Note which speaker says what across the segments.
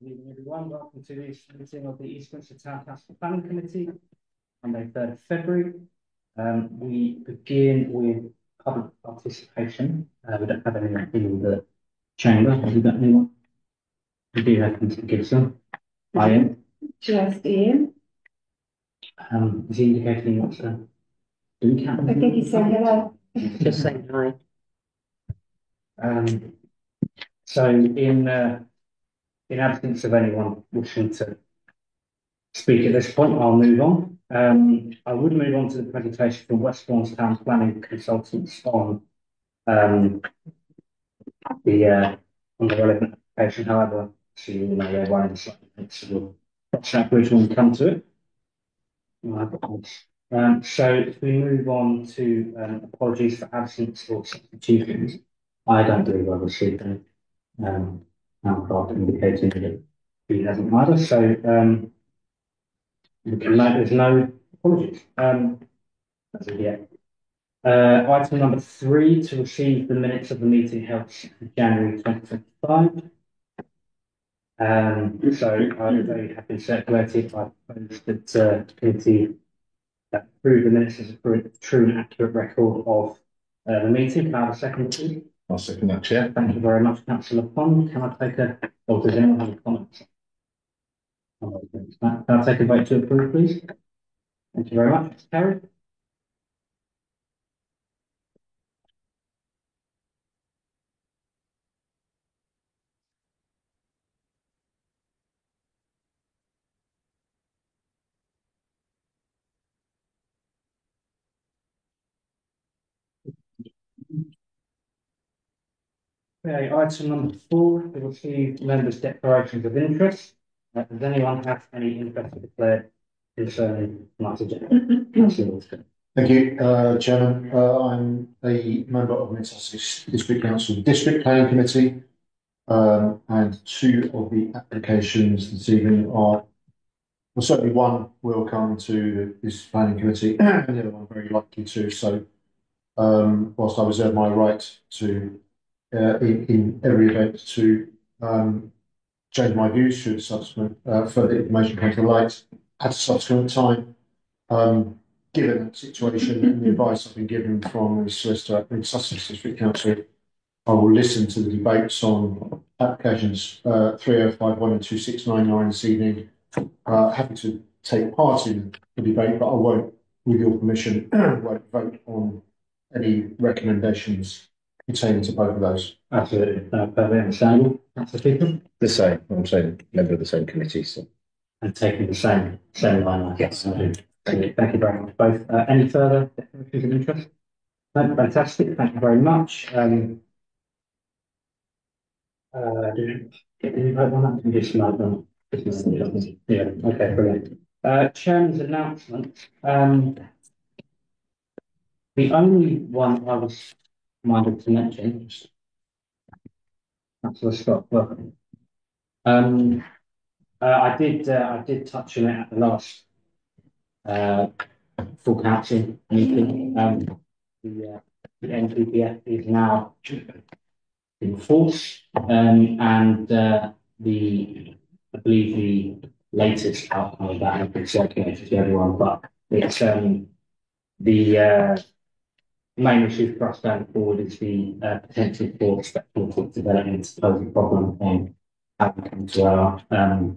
Speaker 1: Evening, everyone. Welcome to this meeting of the East Grinstead Town Council Planning Committee on the 3rd of February. We begin with public participation. We don't have anyone in the chamber. Have we got anyone? We do have Mr. Gibson. Ian.
Speaker 2: Just Ian.
Speaker 1: Is he indicating what's do we count?
Speaker 2: I think he's saying hello.
Speaker 1: Just saying hi. So in absence of anyone wishing to speak at this point, I'll move on. I would move on to the presentation from Westbourne Town Planning Consultants on the relevant application. However, so you know they're running slightly late, so we'll cross that bridge when we come to it. So if we move on to apologies for absence or substitutions, I don't believe I received any. Card indicating that he hasn't either. So we can note there's no apologies as of yet. Item number 3, to receive the minutes of the meeting held in January 2025. So they have been circulated. I propose that the committee approve the minutes as a true and accurate record of the meeting. Can I have a second, please?
Speaker 3: I'll second that, Chair.
Speaker 1: Thank you very much, Councillor Pond. Can I take or does anyone have any comments? Can I take a vote to approve, please? Thank you very much. It's carried. Okay, item number 4, to receive members' declarations of interest. Does anyone have any interest declared concerning tonight's agenda?
Speaker 3: Thank you, Chairman. I'm a member of Mid Sussex District Council District Planning Committee, and 2 of the applications this evening are, well, certainly one will come to this planning committee, and the other one very likely to. So, whilst I reserve my right to, in every event, to change my views should subsequent further information come to light at a subsequent time, given that situation and the advice I've been given from the solicitor in Sussex District Council, I will listen to the debates on applications 3051 and 2699 this evening. Happy to take part in the debate, but I won't, with your permission, won't vote on any recommendations pertaining to both of those.
Speaker 1: Absolutely. Perfectly understandable. That's the people.
Speaker 4: The same. I'm saying member of the same committee. So.
Speaker 1: And taking the same line.
Speaker 4: Yes.
Speaker 1: Thank you very much, both. Any further declarations of interest? No, fantastic. Thank you very much. Did you vote on that? Just note them. Yeah. Okay. Brilliant. Chairman's announcement. The only one I was minded to mention. Councillor Scott. Welcome. I did touch on it at the last full council meeting. The NPPF is now in force, and I believe the latest outcome of that has been circulated to everyone. But it's the main issue for us going forward is the potential for speculative development to pose a problem on how we come to our,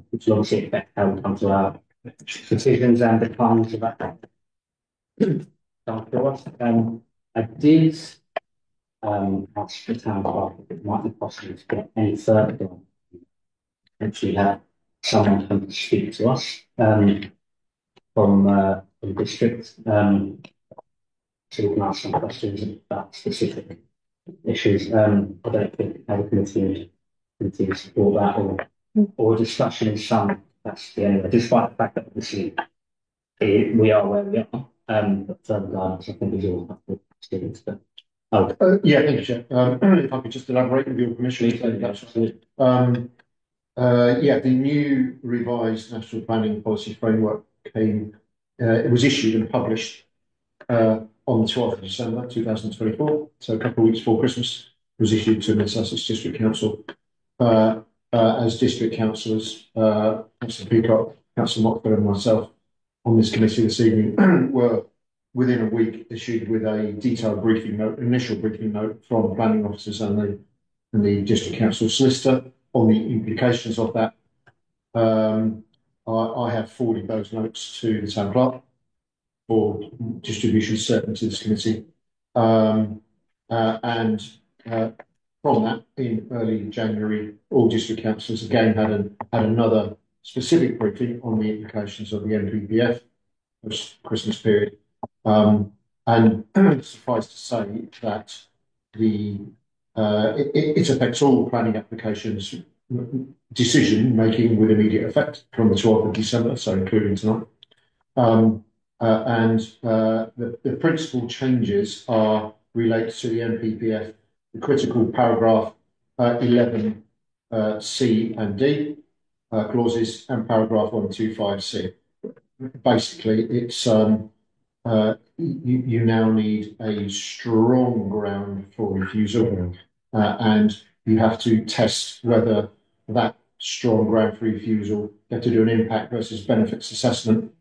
Speaker 1: which will obviously affect how we come to our decisions and the plans of that. I did ask the town clerk if it might be possible to get any further done. Actually, have someone come to speak to us from the district so we can ask some questions about specific issues. I don't think our committee support that or discussion in some capacity anyway, despite the fact that obviously we are where we are. But further guidance, I think, is all helpful students.
Speaker 3: Yeah, thank you, Chair. If I could just elaborate with your permission. Yeah, the new revised National Planning Policy Framework came, it was issued and published on the 12th of December 2024, so a couple of weeks before Christmas. It was issued to the Sussex District Council. as district councillors, Councillor Peacock, Councillor Mockford and myself on this committee this evening were within a week issued with a detailed briefing note, initial briefing note from the planning officers and the district council solicitor on the implications of that. I have forwarded those notes to the town clerk for distribution certainly to this committee. And from that, in early January, all district councillors again had another specific briefing on the implications of the NPPF post Christmas period. And suffice to say that it affects all planning applications decision making with immediate effect from the 12th of December, so including tonight. The principal changes are related to the NPPF, the critical paragraph 11 C and D clauses, and paragraph 125C. Basically, it's you now need a strong ground for refusal, and you have to test whether that strong ground for refusal, you have to do an impact versus benefits assessment,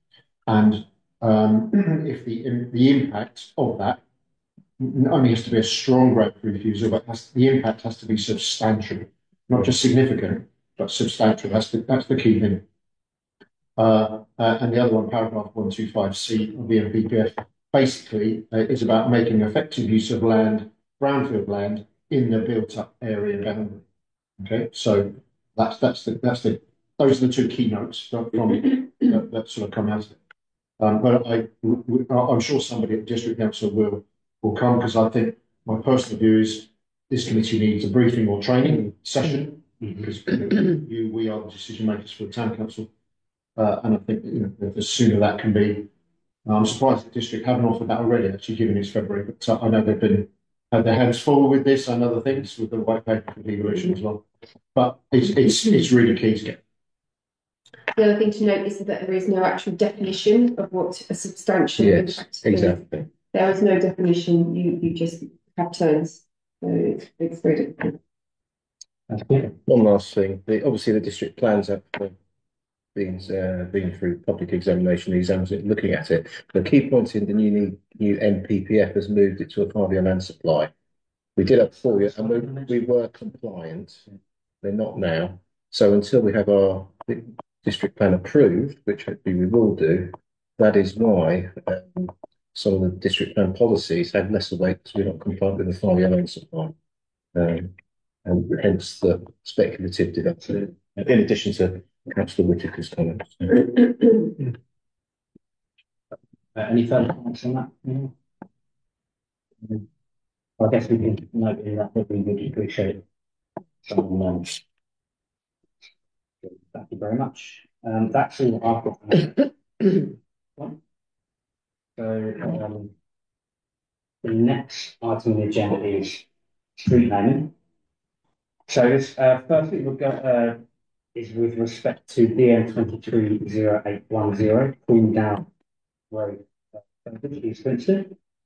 Speaker 3: and if the impact of that not only has to be a strong ground for refusal, but the impact has to be substantial, not just significant, but substantial. That's the key thing. And the other one, paragraph 125C of the NPPF, basically is about making effective use of land, brownfield land, in the built-up area boundary. Okay, so those are the two keynotes from that sort of come out of it. But I'm sure somebody at the district council will come, because I think my personal view is this committee needs a briefing or training session, because we are the decision makers for the town council. And I think the sooner that can be. I'm surprised the district haven't offered that already, actually, given it's February. But I know they've had their hands full with this and other things, with the white paper for devolution as well. But it's really key to get.
Speaker 2: The other thing to note is that there is no actual definition of what a substantial impact is.
Speaker 4: Exactly.
Speaker 2: There is no definition. You just have terms. So it's very difficult.
Speaker 1: That's good.
Speaker 4: One last thing. Obviously, the district plans have been through public examination, exams, looking at it. The key point in the new NPPF has moved it to a 5-year land supply. We did have 4 years, and we were compliant. They're not now. So until we have our district plan approved, which hopefully we will do, that is why some of the district plan policies have lesser weight, because we're not compliant with the 5-year land supply. And hence the speculative development, in addition to Councillor Whitaker's comments.
Speaker 1: Any further comments on that? I guess we can note in that we would appreciate some thank you very much. That's all I've got. So the next item on the agenda is street naming. So this firstly we've got is with respect to DN 230810 Queen Down Road, East Finchley,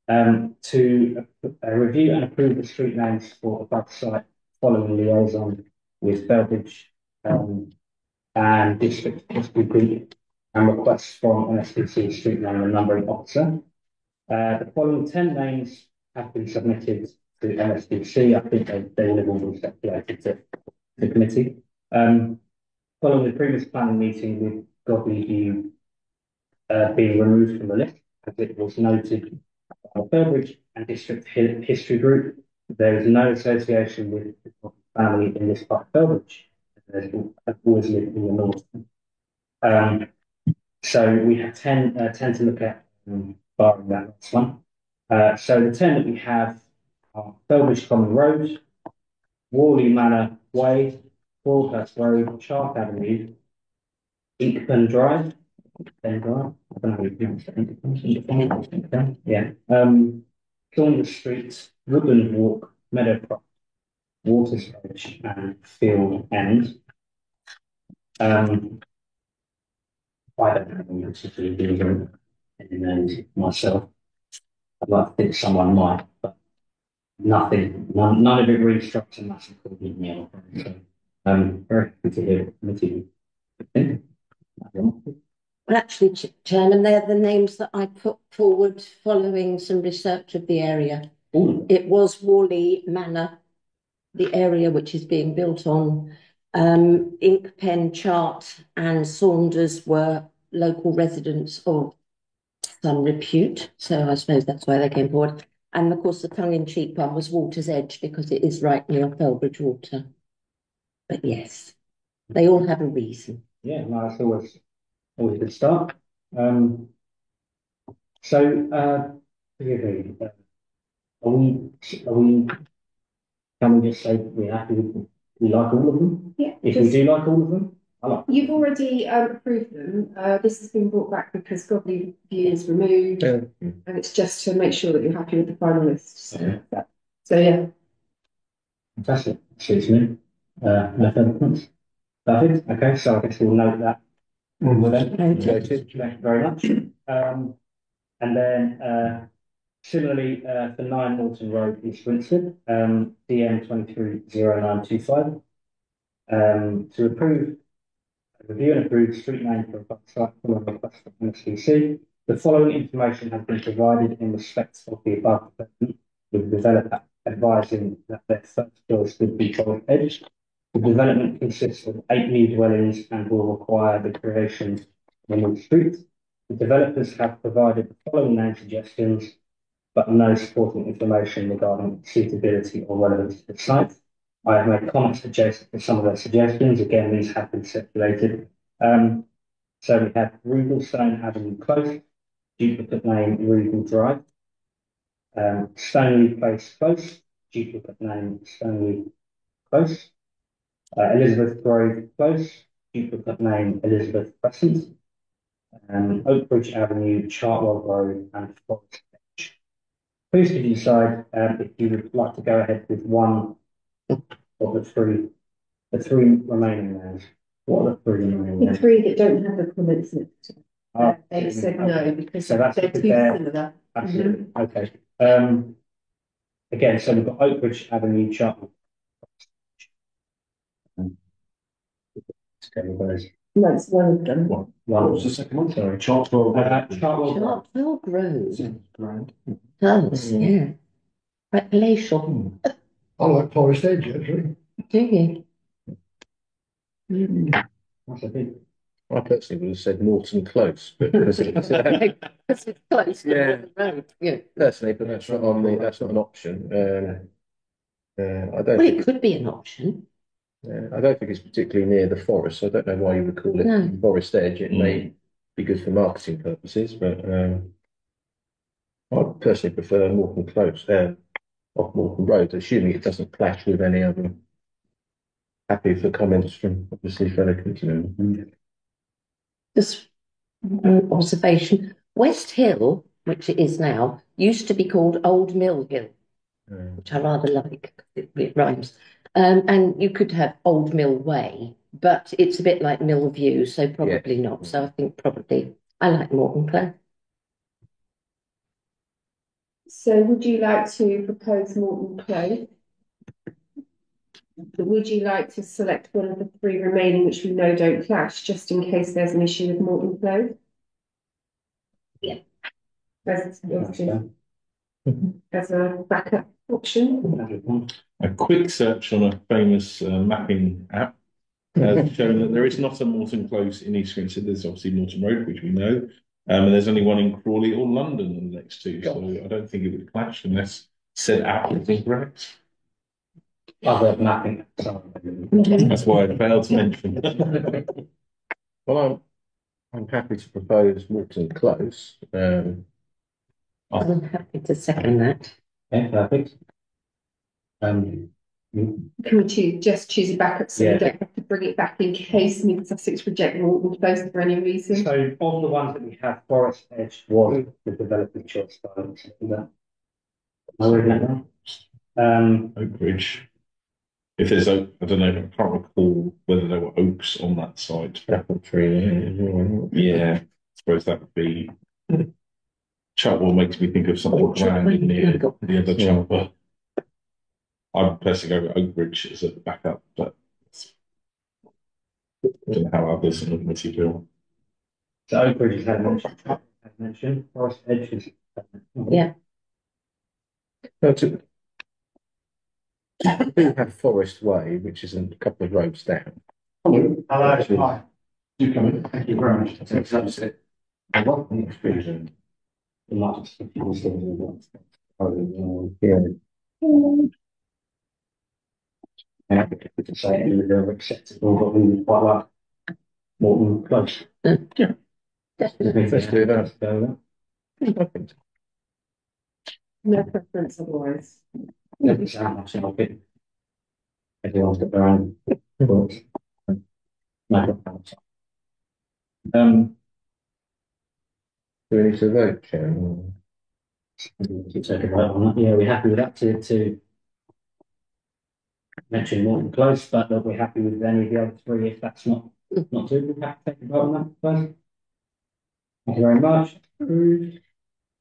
Speaker 1: to review and approve the street names for above site following liaison with Belbridge and District History Group and requests from NSPC street name and numbering officer. The following 10 names have been submitted to NSPC. I think they will all be circulated to the committee. Following the previous planning meeting with Godley View being removed from the list, as it was noted by Belbridge and District History Group, there is no association with the family in this part of Belbridge. There's always lived in the north. So we have 10 to look at, barring that last one. So the 10 that we have are Belbridge Common Road, Worley Manor Way, Broadhurst Road, Sharp Avenue, Inkpen Drive, I don't know how you pronounce it. Yeah. Saunders Street, Woodland Walk, Meadowcroft, Waters Edge, and Field End. I don't have any particularly doing any names myself. I'd like to think someone might, but none of it really struck a massive chord with me. So Very happy to hear the committee.
Speaker 5: Well, actually, Chairman, they're the names that I put forward following some research of the area.
Speaker 1: Ooh.
Speaker 5: It was Worley Manor, the area which is being built on. Inkpen, Chart and Saunders were local residents of some repute, so I suppose that's why they came forward. And of course, the tongue-in-cheek one was Water's Edge because it is right near Felbridge Water. But yes, they all have a reason.
Speaker 1: Yeah, no, it's always a good start. Forgive me, can we just say we like all of them?
Speaker 2: Yeah.
Speaker 1: If we do like all of them, I like them.
Speaker 2: You've already approved them. This has been brought back because Godly View is removed, and it's just to make sure that you're happy with the final list. So yeah.
Speaker 1: Fantastic. Suits me. No further comments. Perfect. Okay, so I guess we'll note that. Thank you very much. And then similarly for 9 Norton Road, East Grinstead, DM 230925, to review and approve street name for a public site following request from MSDC. The following information has been provided in respect of the above development, with the developer advising that their first choice would be Forest Edge. The development consists of 8 new dwellings and will require the creation of a new street. The developers have provided the following name suggestions, but no supporting information regarding suitability or relevance to the site. I have made comments adjacent to some of their suggestions. Again, these have been circulated. So we have Rugelstone Avenue Close, duplicate name Rugal Drive. Stoneleigh Place Close, duplicate name Stoneleigh Close. Elizabeth Grove Close, duplicate name Elizabeth Crescent. Oakbridge Avenue, Chartwell Road, and Forest Edge. Please could you decide if you would like to go ahead with one of the three remaining names. What are the 3 remaining
Speaker 2: The
Speaker 1: names?
Speaker 2: 3 that don't have the comments in it. They said no because
Speaker 1: So that's
Speaker 2: they're too similar.
Speaker 1: Absolutely. Okay. Again, so we've got Oakbridge Avenue, Chartwell.
Speaker 2: No, it's one of them.
Speaker 3: What was the second one? Sorry, Chartwell.
Speaker 1: Chartwell.
Speaker 5: Chartwell Grove.
Speaker 3: Grand.
Speaker 5: Does, yeah. Quite palatial.
Speaker 6: I like Forest Edge, actually.
Speaker 5: Do you?
Speaker 1: That's a big.
Speaker 4: I personally would have said Norton Close, but because it's
Speaker 5: Because it's close to
Speaker 4: Yeah.
Speaker 5: the road. Yeah.
Speaker 4: personally, but that's not on the that's not an option. I don't
Speaker 5: Well,
Speaker 4: think
Speaker 5: it could be an option.
Speaker 4: I don't think it's particularly near the forest, so I don't know why you would call it
Speaker 5: No.
Speaker 4: Forest Edge. It may be good for marketing purposes, but I personally prefer Morton Close, off Morton Road, assuming it doesn't clash with any other. Happy for comments from obviously fellow committee members.
Speaker 5: Just observation. West Hill, which it is now, used to be called Old Mill Hill, which I rather like because it rhymes. And you could have Old Mill Way, but it's a bit like Mill View, so probably not. So I think probably I like Morton Close.
Speaker 2: So would you like to propose Morton Close? Would you like to select one of the 3 remaining which we know don't clash, just in case there's an issue with Morton Close?
Speaker 5: Yeah.
Speaker 2: As a backup option.
Speaker 7: A quick search on a famous mapping app has shown that there is not a Morton Close in East Grinstead. There's obviously Morton Road, which we know, and there's only one in Crawley or London in the next 2. So I don't think it would clash unless said app is incorrect.
Speaker 1: Other mapping.
Speaker 7: That's why I failed to mention.
Speaker 4: Well, I'm happy to propose Morton Close.
Speaker 5: I'm happy to second that.
Speaker 1: Yeah, perfect.
Speaker 2: Can we just choose a backup so we don't have to bring it back in case Mid Sussex reject Morton Close for any reason?
Speaker 1: So of the ones that we have, Forest Edge was the developer's choice. Am I reading that wrong?
Speaker 7: Oakbridge. If there's I don't know, I can't recall whether there were oaks on that site.
Speaker 4: Apple tree.
Speaker 7: Yeah, I suppose that would be. Chartwell makes me think of something grand near the other Chartwell. I'd personally go with Oakbridge as a backup, but don't know how others in the committee feel.
Speaker 1: So Oak Ridge has mentioned, Forest Edge is.
Speaker 5: Yeah.
Speaker 4: No, we have Forest Way, which is a couple of roads down.
Speaker 3: Hello.
Speaker 4: Hello.
Speaker 3: Hi. Do come in. Thank you very much. That's it.
Speaker 4: A lot of the exclusion.
Speaker 1: The largest of the things.
Speaker 4: Yeah.
Speaker 1: And I think we can say it they're acceptable, but we would quite like Morton Close.
Speaker 4: Yeah.
Speaker 5: Definitely.
Speaker 4: Let's do that.
Speaker 1: So,
Speaker 4: I think so.
Speaker 2: No preference otherwise.
Speaker 1: doesn't sound much like it. Everyone's got their own thoughts. No preference.
Speaker 4: Do we need to vote, Chairman?
Speaker 1: Keep taking a vote on that. Yeah, we're happy with that to mention Morton Close, but that we're happy with any of the other three if that's not too. We have to take a vote on that first. Thank you very much.
Speaker 2: We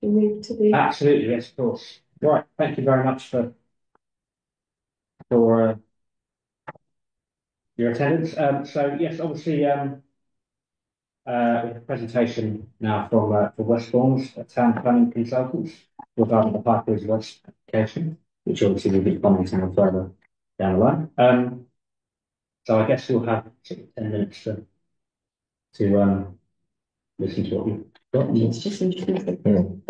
Speaker 2: move to the.
Speaker 1: Absolutely, yes, of course. Right, thank you very much for your attendance. So yes, obviously, we have a presentation now from Westbourne's Town Planning Consultants regarding the Piperidge West application, which obviously we'll be commenting on further down the line. So I guess we'll have sort of 10 minutes to listen to what we've got.
Speaker 2: It's just interesting.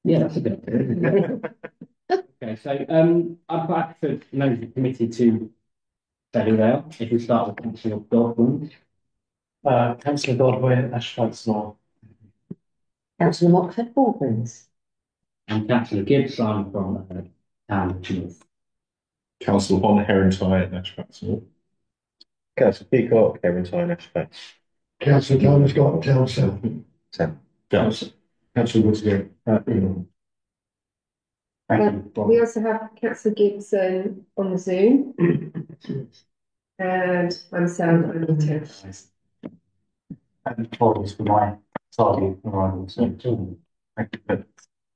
Speaker 1: Yeah, that's a good idea. Okay, so I'm quite happy to manage the committee to say who they are. If we start with Councillor Godwin.
Speaker 8: Councillor Godwin, Ashford North.
Speaker 5: Councillor Mockford Baldwins.
Speaker 1: And Councillor Gibbs, I'm from Town of North.
Speaker 7: Councillor Von Herentine and Ashford North.
Speaker 4: Councillor Peacock, Herentine, Ashford.
Speaker 6: Councillor Thomas got Town South.
Speaker 3: Councillor Woodgate. Thank you.
Speaker 2: We also have Councillor Gibson on the Zoom. And I'm Sam, I'm the chair.
Speaker 8: And apologies for my tardy arrival, so thank you for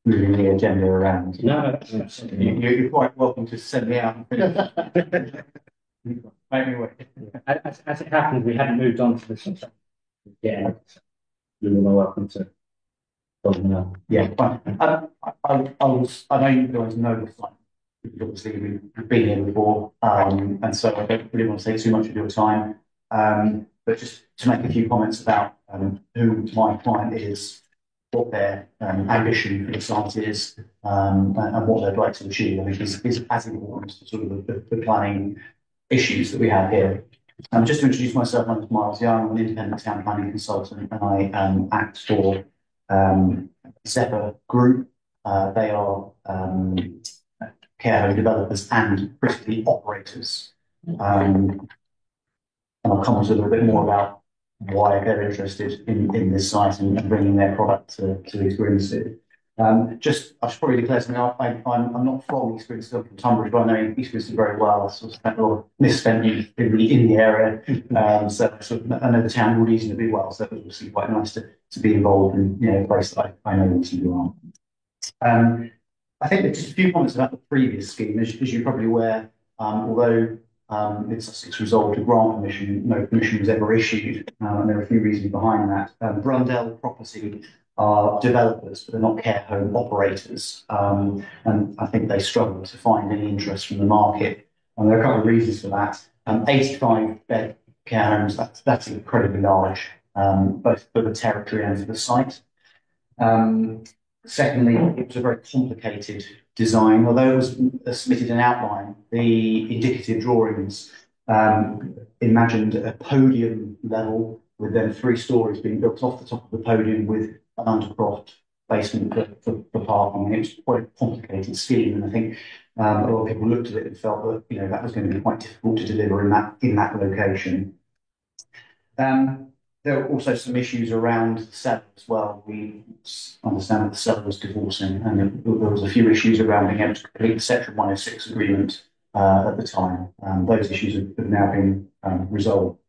Speaker 8: moving the agenda around.
Speaker 1: No,
Speaker 8: You're quite welcome to send me out and finish. Make me wait.
Speaker 1: as it happens, we hadn't moved on to the subject. Yeah, you're more welcome to.
Speaker 8: Yeah, fine. I know you guys know the site, because obviously we've been here before, and so I don't really want to take too much of your time. But just to make a few comments about who my client is, what their ambition for the site is, and what they'd like to achieve, I think is as important to sort of the planning issues that we have here. Just to introduce myself, my name is Miles Young. I'm an independent town planning consultant, and I act for Zephyr Group. They are care home developers and critically operators. And I'll comment a little bit more about why they're interested in this site and bringing their product to East Grinstead. I should probably declare something. I'm not from East Grinstead, I'm from Tunbridge, but I know East Grinstead very well. I sort of spent a lot of misspent youth in the area, so I know the town reasonably well. So it was obviously quite nice to be involved in a place that I know reasonably well. I think there's just a few comments about the previous scheme. As you're probably aware, although it's resolved to grant permission, no permission was ever issued, and there are a few reasons behind that. Brundell Property are developers, but they're not care home operators, and I think they struggle to find any interest from the market. And there are a couple of reasons for that. 85-bed care homes, that's incredibly large, both for the territory and for the site. Secondly, it was a very complicated design. Although it was submitted an outline, the indicative drawings imagined a podium level with then 3 stories being built off the top of the podium with an undercroft basement for parking. It was quite a complicated scheme, and I think a lot of people looked at it and felt that that was going to be quite difficult to deliver in that location. There were also some issues around the seller as well. We understand that the seller was divorcing, and there was a few issues around being able to complete the Section 106 agreement at the time. Those issues have now been resolved.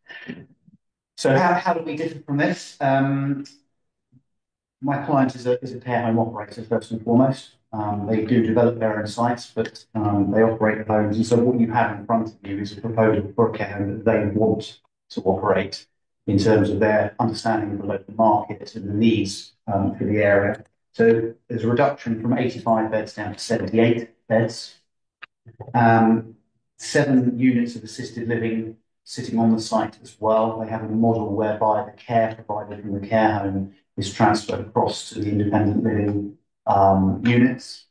Speaker 8: So how do we differ from this? My client is a care home operator, first and foremost. They do develop their own sites, but they operate the homes. And so what you have in front of you is a proposal for a care home that they want to operate in terms of their understanding of the local market and the needs for the area. So there's a reduction from 85 beds down to 78 beds. 7 units of assisted living sitting on the site as well. They have a model whereby the care provided from the care home is transferred across to the independent living units.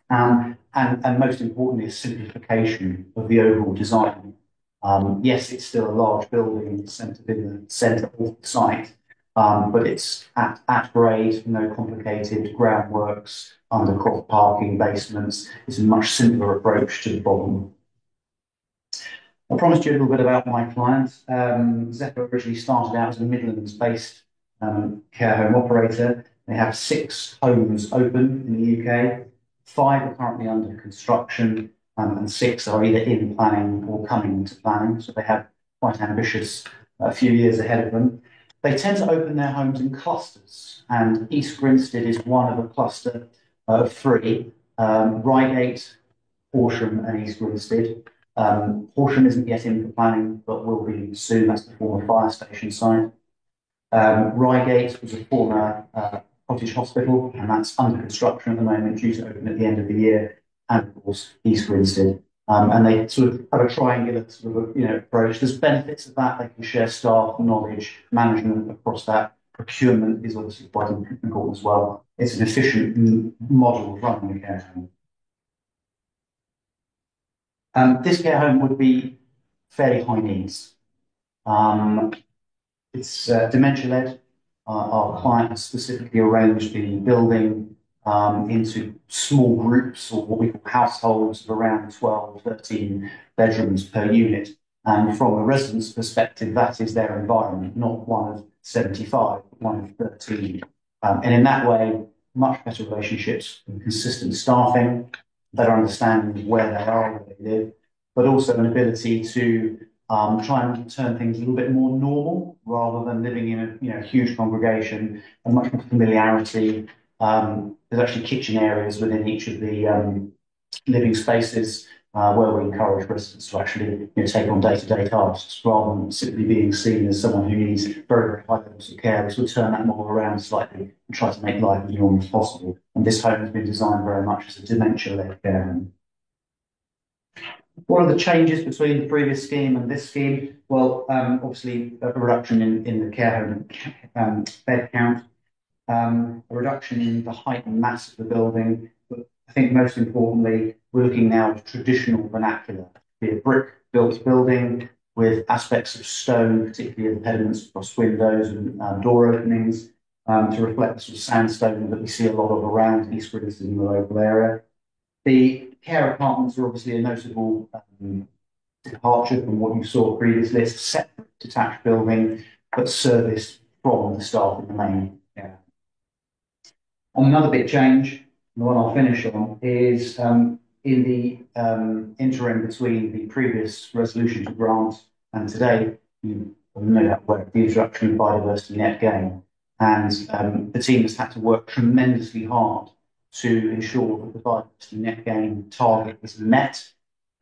Speaker 8: And most importantly, a simplification of the overall design. Yes, it's still a large building centred in the centre of the site, but it's at grade, no complicated groundworks, undercroft parking, basements. It's a much simpler approach to the problem. I promised you a little bit about my client. Zephyr originally started out as a Midlands-based care home operator. They have 6 homes open in the UK. 5 are currently under construction, and 6 are either in planning or coming into planning. So they have quite ambitious a few years ahead of them. They tend to open their homes in clusters, and East Grinstead is one of a cluster of 3, Reigate, Horsham and East Grinstead. Horsham isn't yet in for planning, but will be soon. That's the former fire station site. Reigate was a former cottage hospital, and that's under construction at the moment, due to open at the end of the year. And of course, East Grinstead. And they sort of have a triangular sort of approach. There's benefits of that. They can share staff, knowledge, management across that. Procurement is obviously quite important as well. It's an efficient model of running a care home. This care home would be fairly high needs. It's dementia-led. Our client has specifically arranged the building into small groups, or what we call households, of around 12, 13 bedrooms per unit. And from a resident's perspective, that is their environment, not one of 75, but one of 13. And in that way, much better relationships and consistent staffing, better understanding of where they are, where they live, but also an ability to try and turn things a little bit more normal, rather than living in a huge congregation, and much more familiarity. There's actually kitchen areas within each of the living spaces where we encourage residents to actually take on day-to-day tasks, rather than simply being seen as someone who needs very, very high levels of care. We turn that model around slightly and try to make life as normal as possible. And this home has been designed very much as a dementia-led care home. What are the changes between the previous scheme and this scheme? Well, obviously a reduction in the care home bed count, a reduction in the height and mass of the building, but I think most importantly, we're looking now at traditional vernacular, be a brick-built building with aspects of stone, particularly impediments across windows and door openings, to reflect the sort of sandstone that we see a lot of around East Grinstead in the local area. The care apartments are obviously a notable departure from what you saw previously. It's a separate detached building, but serviced from the staff in the main area. And another big change, the one I'll finish on, is in the interim between the previous resolution to grant and today, you know that word, the introduction of biodiversity net gain. And the team has had to work tremendously hard to ensure that the biodiversity net gain target is met.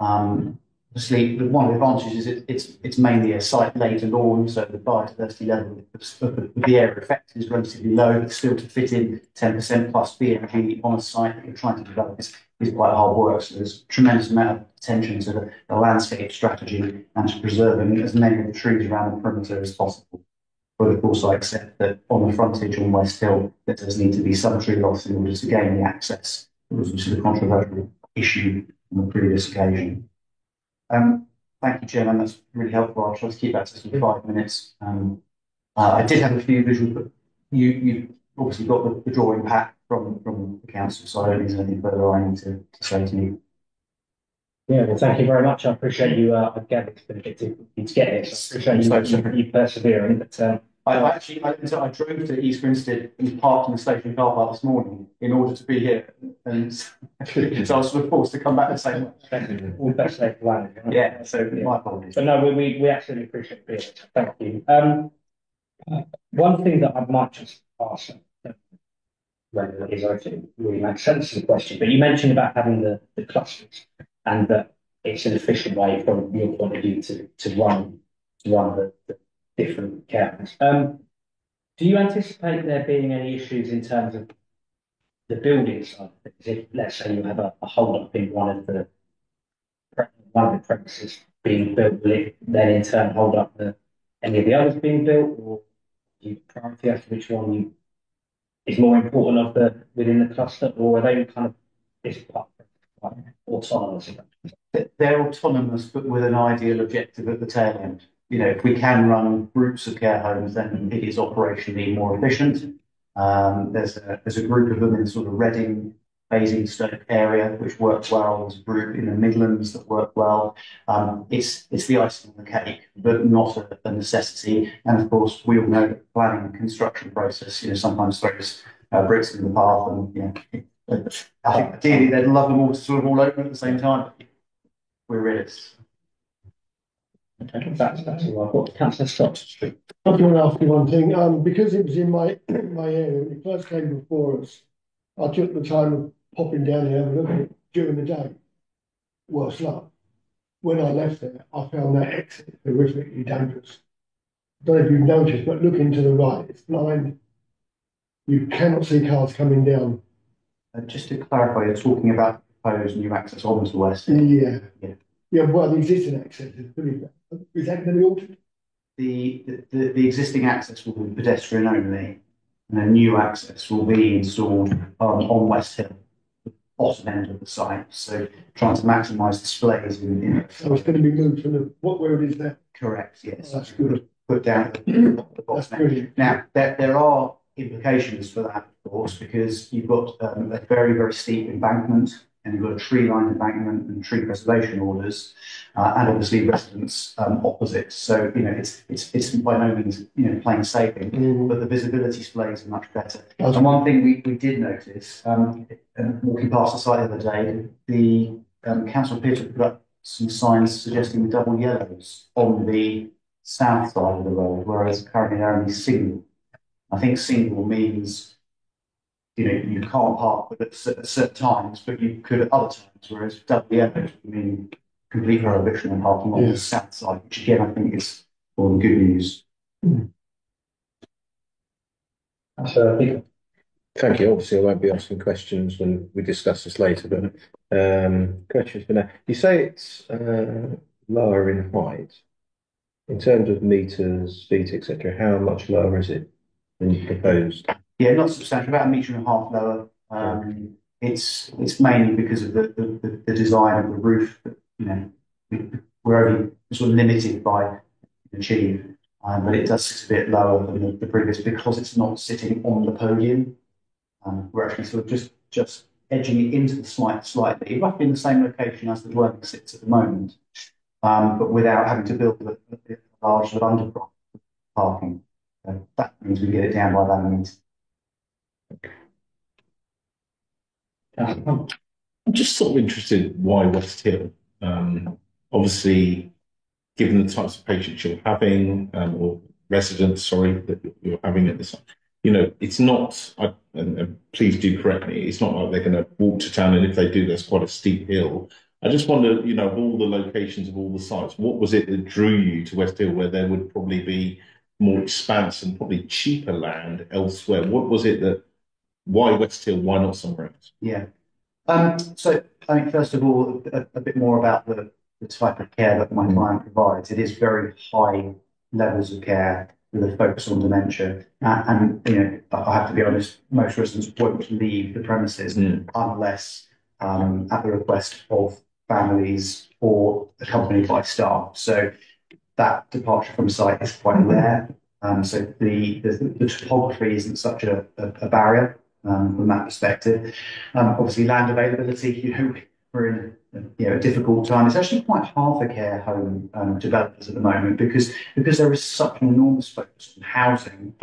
Speaker 8: Obviously, one of the advantages is it's mainly a site-laid lawn, so the biodiversity level of the area affected is relatively low, but still to fit in 10% plus BMG on a site that you're trying to develop is quite hard work. So there's a tremendous amount of attention to the landscape strategy and to preserving as many of the trees around the perimeter as possible. But of course, I accept that on the frontage on West Hill, there does need to be some tree loss in order to gain the access. It was a controversial issue on the previous occasion. Thank you, Chairman. That's really helpful. I'll try to keep that to sort of 5 minutes. I did have a few visuals, but you obviously got the drawing pack from the council, so I don't think there's anything further I need to say to you.
Speaker 1: Yeah, well, thank you very much. I appreciate you. Again, it's been a bit difficult to get this. I appreciate you persevering. But
Speaker 8: I drove to East Grinstead and parked in the station car park this morning in order to be here, and so I was sort of forced to come back the same way.
Speaker 1: All the best later on.
Speaker 8: Yeah, so my apologies.
Speaker 1: But no, we absolutely appreciate being here. Thank you. One thing that I might just ask, whether it is, I think, really makes sense of the question, but you mentioned about having the clusters, and that it's an efficient way from your point of view to run to run the different care homes. Do you anticipate there being any issues in terms of the building side of things? If, let's say, you have a hold up in one of the premises being built, will it then in turn hold up any of the others being built, or do you prioritize which one is more important within the cluster, or are they kind of this part like autonomous?
Speaker 8: They're autonomous, but with an ideal objective at the tail end. You know, if we can run groups of care homes, then it is operationally more efficient. There's a group of them in sort of Reading, Basingstoke area, which works well. There's a group in the Midlands that work well. It's the icing on the cake, but not a necessity. And of course, we all know that the planning and construction process, sometimes throws bricks in the path. And I think ideally they'd love them all to sort of all open at the same time. We're realists.
Speaker 1: Okay, that's all I've got. Councillor Stott.
Speaker 6: I just want to ask you one thing. Because it was in my area, when it first came before us, I took the time of popping down here and having a look at it during the day. Worse luck. When I left there, I found that exit horrifically dangerous. I don't know if you've noticed, but looking to the right, it's blind. You cannot see cars coming down.
Speaker 8: Just to clarify, you're talking about proposed new access onto the west.
Speaker 6: Yeah. Well, the existing access is pretty bad. Is that going to be altered?
Speaker 8: The existing access will be pedestrian only, and a new access will be installed on West Hill, the bottom end of the site. So trying to maximise displays in it.
Speaker 6: So it's going to be moved from where it is there.
Speaker 8: Correct. Yes.
Speaker 6: Oh, that's good.
Speaker 8: Put down at the
Speaker 6: That's
Speaker 8: bottom end.
Speaker 6: brilliant.
Speaker 8: Now there are implications for that, of course, because you've got a very, very steep embankment, and you've got a tree-lined embankment and tree preservation orders, and obviously residents opposite. So it's by no means plain sailing, but the visibility displays are much better.
Speaker 6: That's
Speaker 8: And one thing we did notice, walking past the site the other day, the council appeared to put up some signs suggesting double yellows on the south side of the road, whereas currently they're only single. I think single means you can't park at certain times, but you could at other times, whereas double yellow would mean complete prohibition on parking on the south side, which again I think is all the good news.
Speaker 4: Thank you. Obviously, I won't be asking questions when we discuss this later, but questions for now. You say it's lower in height. In terms of meters, feet, etc., how much lower is it than you proposed?
Speaker 8: Yeah, not substantial, about 1.5 meters lower. It's mainly because of the design of the roof. We're only sort of limited by achieve, but it does sit a bit lower than the previous because it's not sitting on the podium. We're actually sort of just edging it into the slightly, roughly in the same location as the dwelling sits at the moment, but without having to build a large sort of underground parking. That means we get it down by about 1 metre.
Speaker 7: I'm just sort of interested why West Hill. Obviously, given the types of patients you're having, or residents, sorry, that you're having at this time, it's not, and please do correct me, it's not like they're going to walk to town, and if they do, there's quite a steep hill. I just wonder, of all the locations of all the sites, what was it that drew you to West Hill, where there would probably be more expanse and probably cheaper land elsewhere? What was it why West Hill, why not somewhere else?
Speaker 8: Yeah. So, I mean, first of all, a bit more about the type of care that my client provides. It is very high levels of care with a focus on dementia. And I have to be honest, most residents won't leave the premises unless at the request of families or accompanied by staff. So that departure from site is quite rare. So the topography isn't such a barrier from that perspective. Obviously, land availability, we're in a difficult time. It's actually quite hard for care home developers at the moment because there is such an enormous focus on housing,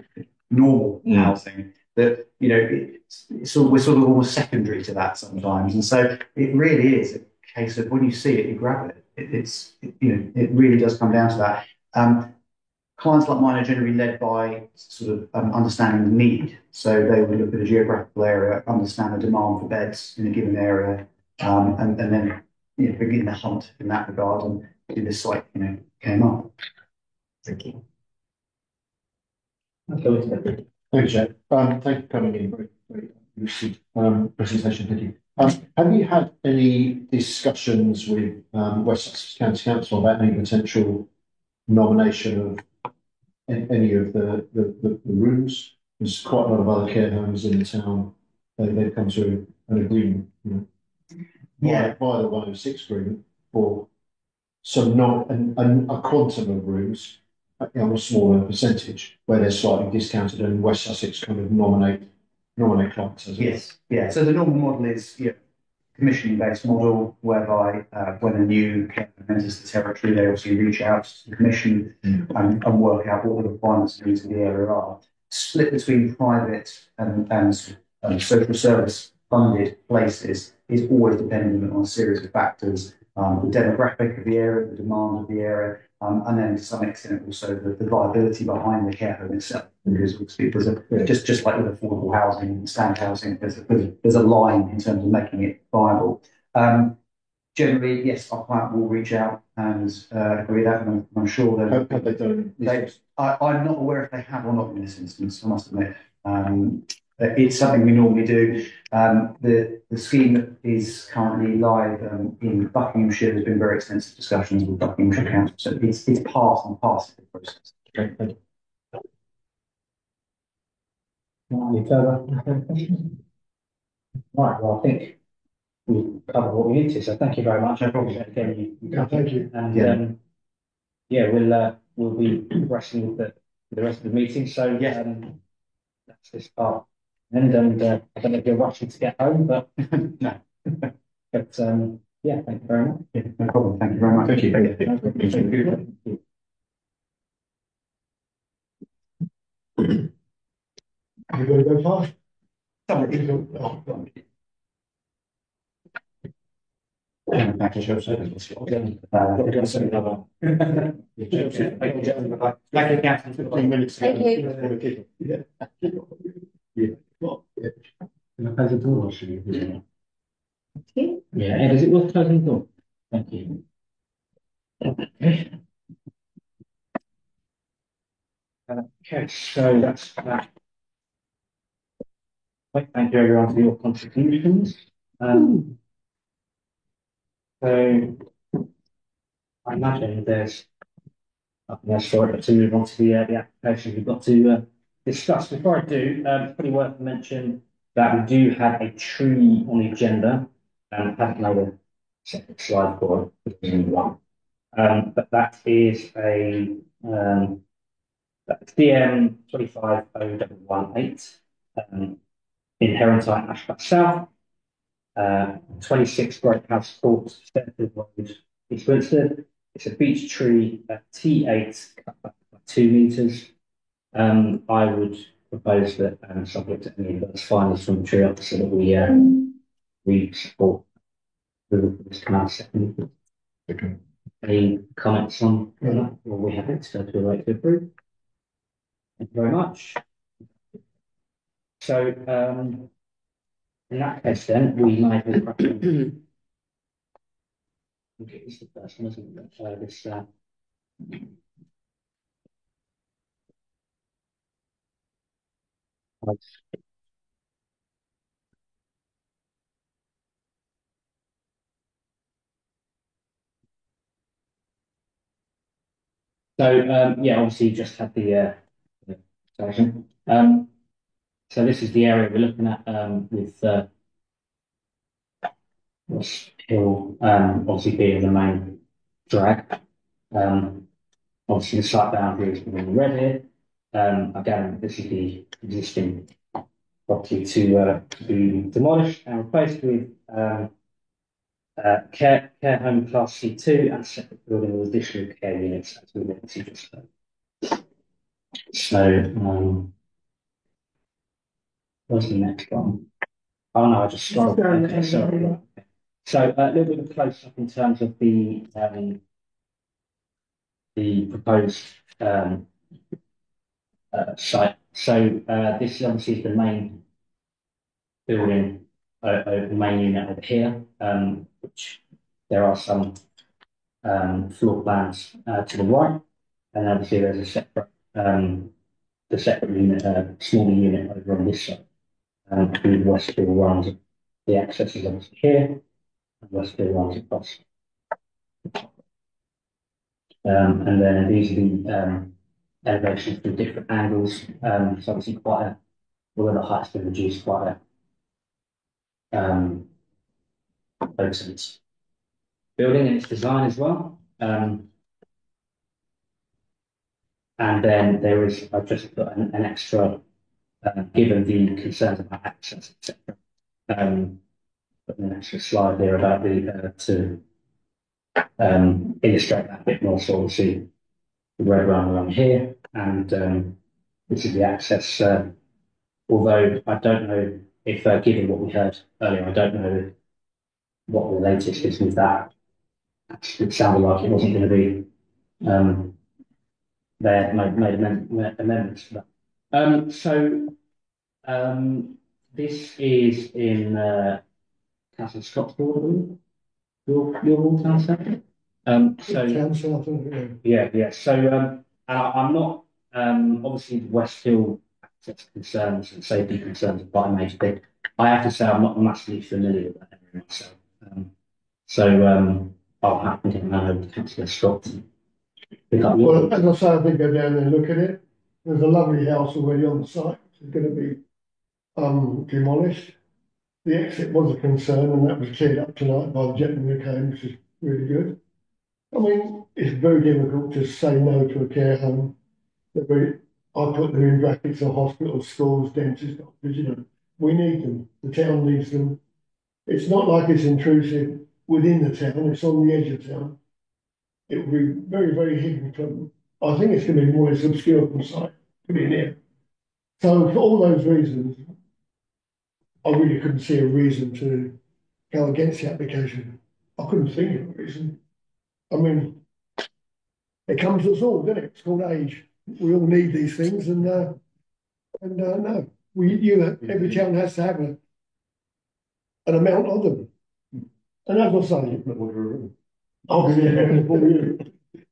Speaker 8: normal housing, that we're sort of almost secondary to that sometimes. And so it really is a case of when you see it, you grab it. It really does come down to that. Clients like mine are generally led by sort of understanding the need. So they would look at a geographical area, understand the demand for beds in a given area, and then begin the hunt in that regard. And this site came up.
Speaker 1: Thank you.
Speaker 3: Thank you, Chair. Thank you for coming in. Very lucid presentation. Thank you. Have you had any discussions with West Sussex County Council about any potential nomination of any of the rooms? There's quite a lot of other care homes in the town. They've come to an agreement, via the 106 agreement for some a quantum of rooms, a smaller percentage where they're slightly discounted, and West Sussex kind of nominate clients as well.
Speaker 8: Yes, yeah. So the normal model is commissioning based model whereby when a new care home enters the territory, they obviously reach out to the commission and work out what the requirements of the area are. Split between private and social service funded places is always dependent on a series of factors. The demographic of the area, the demand of the area, and then to some extent also the viability behind the care home itself. Because there's just like with affordable housing, standard housing, there's a line in terms of making it viable. Generally, yes, our client will reach out and agree that, and I'm sure that
Speaker 3: have they done.
Speaker 8: I'm not aware if they have or not in this instance, I must admit. It's something we normally do. The scheme that is currently live in Buckinghamshire, there's been very extensive discussions with Buckinghamshire Council, so it's part and parcel of the process.
Speaker 3: Okay, thank you.
Speaker 1: Any further questions? Right, well, I think we've covered what we need to, so thank you very much.
Speaker 8: No problem.
Speaker 1: Again,
Speaker 6: Thank you.
Speaker 1: And we'll be progressing with the rest of the meeting. So that's this part. And I don't know if you're rushing to get home, but
Speaker 8: No.
Speaker 1: But thank you very much.
Speaker 8: Yeah, no problem. Thank you very much.
Speaker 3: Thank you.
Speaker 1: Thank you.
Speaker 6: You're going to go fast?
Speaker 8: Thank you, Councillor.
Speaker 3: 15 minutes.
Speaker 5: Thank
Speaker 3: you.
Speaker 1: Can I close the door or should you? Yeah, Ed, is it worth closing the door? Thank you. Okay, so that's that. Thank you everyone for your contributions. So I imagine there's nothing else for it to move on to the application we've got to discuss. Before I do, it's pretty worth mentioning that we do have a tree on the agenda. I haven't made a separate slide for it, but that is a that's DM 250118 in Herentine, Ashcroft South, 26 Great House Court, Stepford Road, East Grinstead. It's a beech tree at T8, cut back by 2 metres. I would propose that, subject to any of those findings from the tree officer, that we support this canal second.
Speaker 3: Okay.
Speaker 1: Any comments on that? Well, we have it, so we'll wait to approve. Thank you very much. So, in that case, then we might be cracking. Okay, this is the first one, isn't it? This. So obviously you just had the session. So this is the area we're looking at with West Hill obviously being the main drag. Obviously the site boundary is being red here. Again, this is the existing property to be demolished and replaced with care home class C2 and separate building with additional care units as we went to just so where's the next one? Oh no, I just scrolled. Okay, sorry. So a little bit of close up in terms of the proposed site. So this is obviously the main building, the main unit over here, which there are some floor plans to the right. and obviously there's a separate, the separate unit, smaller unit over on this side. And Westfield runs the access is obviously here, and Westfield runs across. And then these are the elevations from different angles. So obviously quite a, although the height's been reduced, quite a potent building in its design as well. And then there is, I've just put an extra, given the concerns about access, etc. Put an extra slide there about the to illustrate that a bit more. So obviously the red line along here, and this is the access. Although I don't know if, given what we heard earlier, I don't know what the latest is with that. It sounded like it wasn't going to be. They had made amendments to that. This is in Councillor Scott's ward, your ward, Councillor. Yeah. So I'm not obviously Westfield access concerns and safety concerns are quite a major thing. I have to say I'm not massively familiar with that area myself. I'll happily hand over to Councillor Scott.
Speaker 6: Well, as I say, I think go down there and look at it. There's a lovely house already on the site. It's going to be demolished. The exit was a concern, and that was cleared up tonight by the gentleman who came, which is really good. I mean, it's very difficult to say no to a care home. I put them in brackets of hospitals, schools, dentists, doctors, you know. We need them. The town needs them. It's not like it's intrusive within the town, it's on the edge of town. It will be very, very hidden from, I think it's going to be more or less obscure from sight to be near. So for all those reasons, I really couldn't see a reason to go against the application. I couldn't think of a reason. I mean, it comes to us all, doesn't it? It's called age. We all need these things, and no, every town has to have an amount of them. And as I say,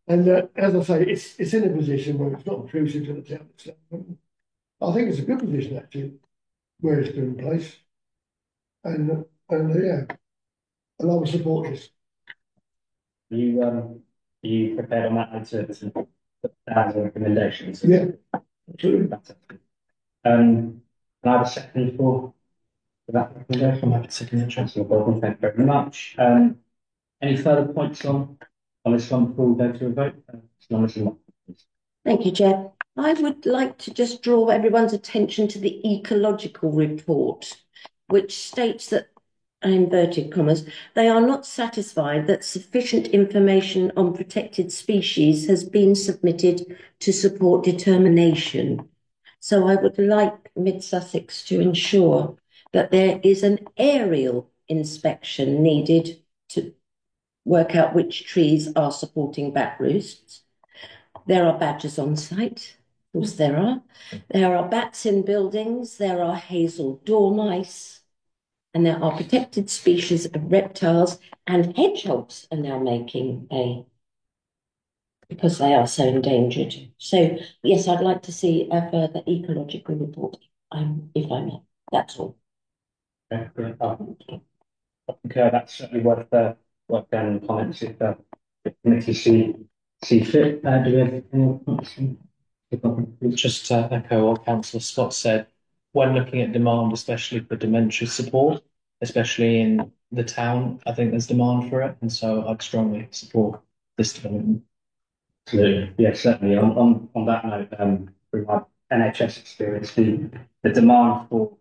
Speaker 6: and as I say, it's in a position where it's not intrusive to the town. I think it's a good position actually, where it's in place, and yeah, and I will support this.
Speaker 1: You prepared on that to put down the recommendations?
Speaker 6: Yeah, absolutely.
Speaker 1: Can I have a second for that recommendation?
Speaker 9: I have a second.
Speaker 1: Councillor Baldwin, thank you very much. Any further points on this one before we go to a vote?
Speaker 5: Thank you, Chair. I would like to just draw everyone's attention to the ecological report, which states that, in inverted commas, they are not satisfied that sufficient information on protected species has been submitted to support determination. So I would like Mid Sussex to ensure that there is an aerial inspection needed to work out which trees are supporting bat roosts. There are badgers on site, of course there are. There are bats in buildings, there are hazel dormice, and there are protected species of reptiles, and hedgehogs are now making because they are so endangered. So yes, I'd like to see a further ecological report, if I may. That's all.
Speaker 1: Okay, I think that's certainly worth down in the comments if the committee see fit. Do we have any comments?
Speaker 9: Just to echo what Councillor Scott said, when looking at demand, especially for dementia support, especially in the town, I think there's demand for it, and so I'd strongly support this development.
Speaker 1: Absolutely, yeah, certainly. On that note, from my NHS experience, the demand for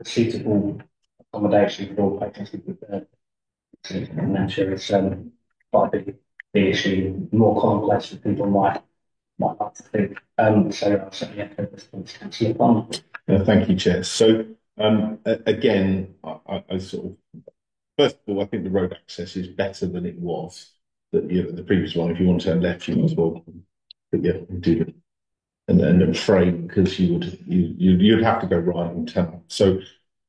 Speaker 1: suitable accommodation for patients with dementia is quite a big issue, more complex than people might like to think. So I'll certainly echo this point, Councillor Palmer.
Speaker 7: Thank you, Chair. So again, I sort of, first of all, I think the road access is better than it was. The previous one, if you want to turn left, you might as well, but yeah, do it. And then frame, because you'd have to go right and turn up. So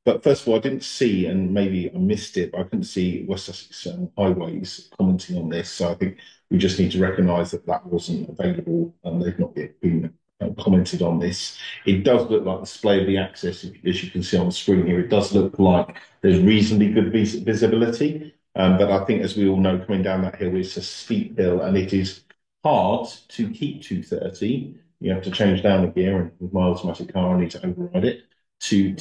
Speaker 7: but first of all, I didn't see, and maybe I missed it, but I couldn't see West Sussex Highways commenting on this. So I think we just need to recognise that that wasn't available, and they've not yet been commented on this. It does look like the display of the access, as you can see on the screen here. It does look like there's reasonably good visibility, but I think, as we all know, coming down that hill, it's a steep hill, and it is hard to keep 230. You have to change down the gear, and with my automatic car, I need to override it to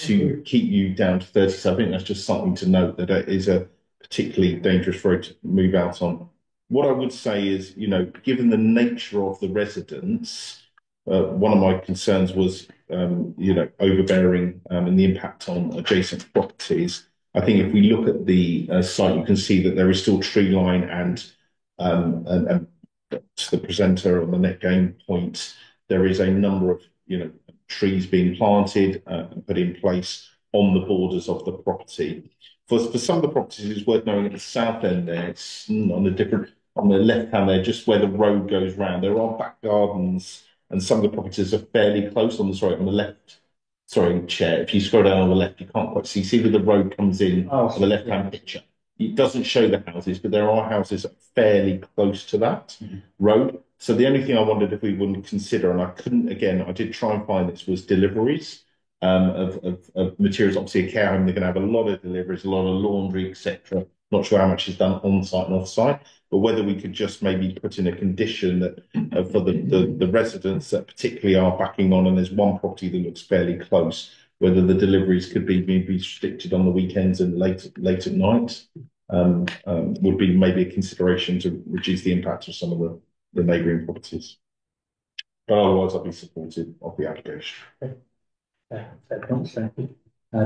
Speaker 7: keep you down to 30. So I think that's just something to note, that it is a particularly dangerous road to move out on. What I would say is, given the nature of the residents, one of my concerns was, overbearing and the impact on adjacent properties. I think if we look at the site, you can see that there is still tree line and to the presenter on the net gain point, there is a number of trees being planted and put in place on the borders of the property. For some of the properties, it's worth knowing at the south end there, it's on the left hand there, just where the road goes round. There are back gardens, and some of the properties are fairly close on the left. Sorry, Chair. If you scroll down on the left, you can't quite see. See where the road comes in on the left-hand picture. It doesn't show the houses, but there are houses fairly close to that road. So the only thing I wondered if we wouldn't consider, and I couldn't, again, I did try and find this, was deliveries of materials. Obviously, a care home, they're going to have a lot of deliveries, a lot of laundry, etc. Not sure how much is done on-site and off-site, but whether we could just maybe put in a condition that for the residents that particularly are backing on, and there's one property that looks fairly close, whether the deliveries could be maybe restricted on the weekends and late at night, would be maybe a consideration to reduce the impact of some of the neighbouring properties. But otherwise, I'd be supportive of the application.
Speaker 1: Do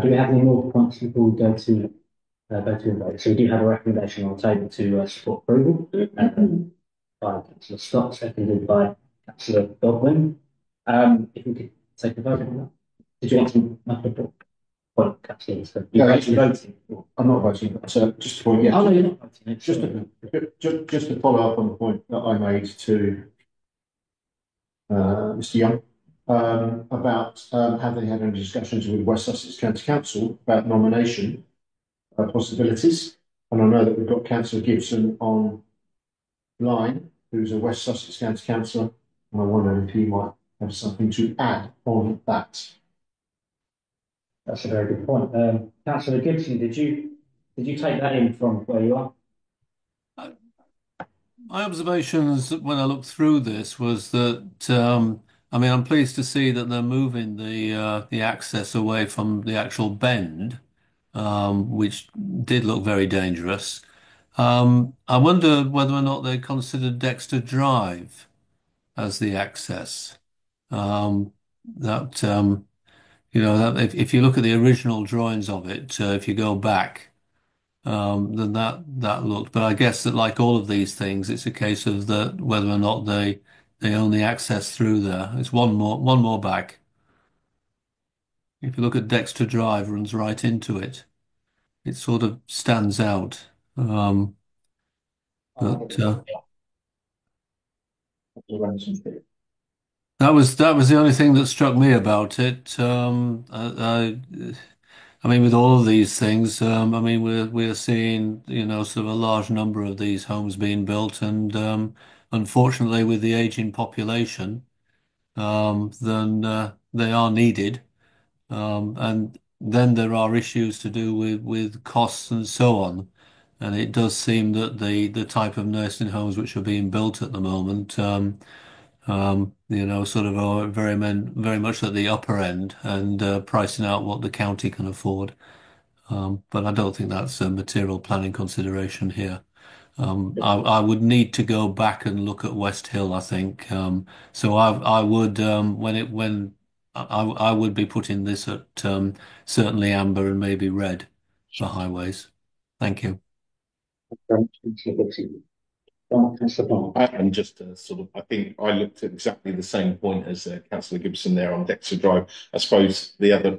Speaker 1: we have any more points before we go to a vote? So we do have a recommendation on the table to support approval by Councillor Scott, seconded by Councillor Godwin. If we could take a vote on that. Did you want to make a point, Councillor? You're actually voting?
Speaker 3: I'm not voting, but just a point. Yeah.
Speaker 1: Oh, no, you're not voting.
Speaker 3: Just to follow up on the point that I made to Mr. Young about have they had any discussions with West Sussex County Council about nomination possibilities? And I know that we've got Councillor Gibson online, who's a West Sussex County Councillor, and I wonder if he might have something to add on that.
Speaker 1: That's a very good point. Councillor Gibson, did you take that in from where you are?
Speaker 10: My observations when I looked through this was that I'm pleased to see that they're moving the access away from the actual bend, which did look very dangerous. I wonder whether or not they considered Dexter Drive as the access. That if you look at the original drawings of it, if you go back, then that looked. But I guess that, like all of these things, it's a case of whether or not they own the access through there. It's one more back. If you look at Dexter Drive, runs right into it. It sort of stands out. But that was the only thing that struck me about it. With all of these things, we're seeing, sort of a large number of these homes being built, and unfortunately, with the aging population, then they are needed, and then there are issues to do with costs and so on. And it does seem that the type of nursing homes which are being built at the moment, sort of are very much at the upper end and pricing out what the county can afford. But I don't think that's a material planning consideration here. I would need to go back and look at West Hill, I think. So I would I would be putting this at certainly amber and maybe red for highways. Thank you.
Speaker 7: And just I think I looked at exactly the same point as Councillor Gibson there on Dexter Drive. I suppose the other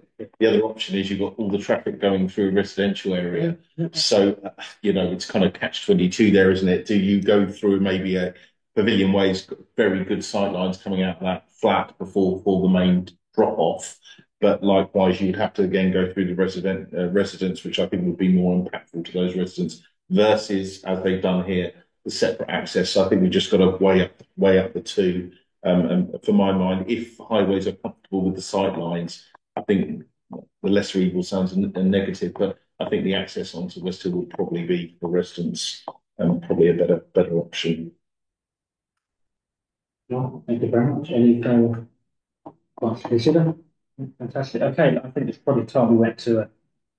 Speaker 7: option is you've got all the traffic going through a residential area. So, it's kind of catch-22 there, isn't it? Do you go through maybe a Pavilion Way's got very good sight lines coming out of that flat before the main drop-off? But likewise, you would have to again go through the residents, which I think would be more impactful to those residents versus, as they've done here, the separate access. So I think we've just got to weigh up the two. And for my mind, if highways are comfortable with the sight lines, I think the lesser evil sounds a negative, but I think the access onto West Hill would probably be for residents probably a better option.
Speaker 1: No, thank you very much. Anything to consider? Fantastic. Okay, I think it's probably time we went to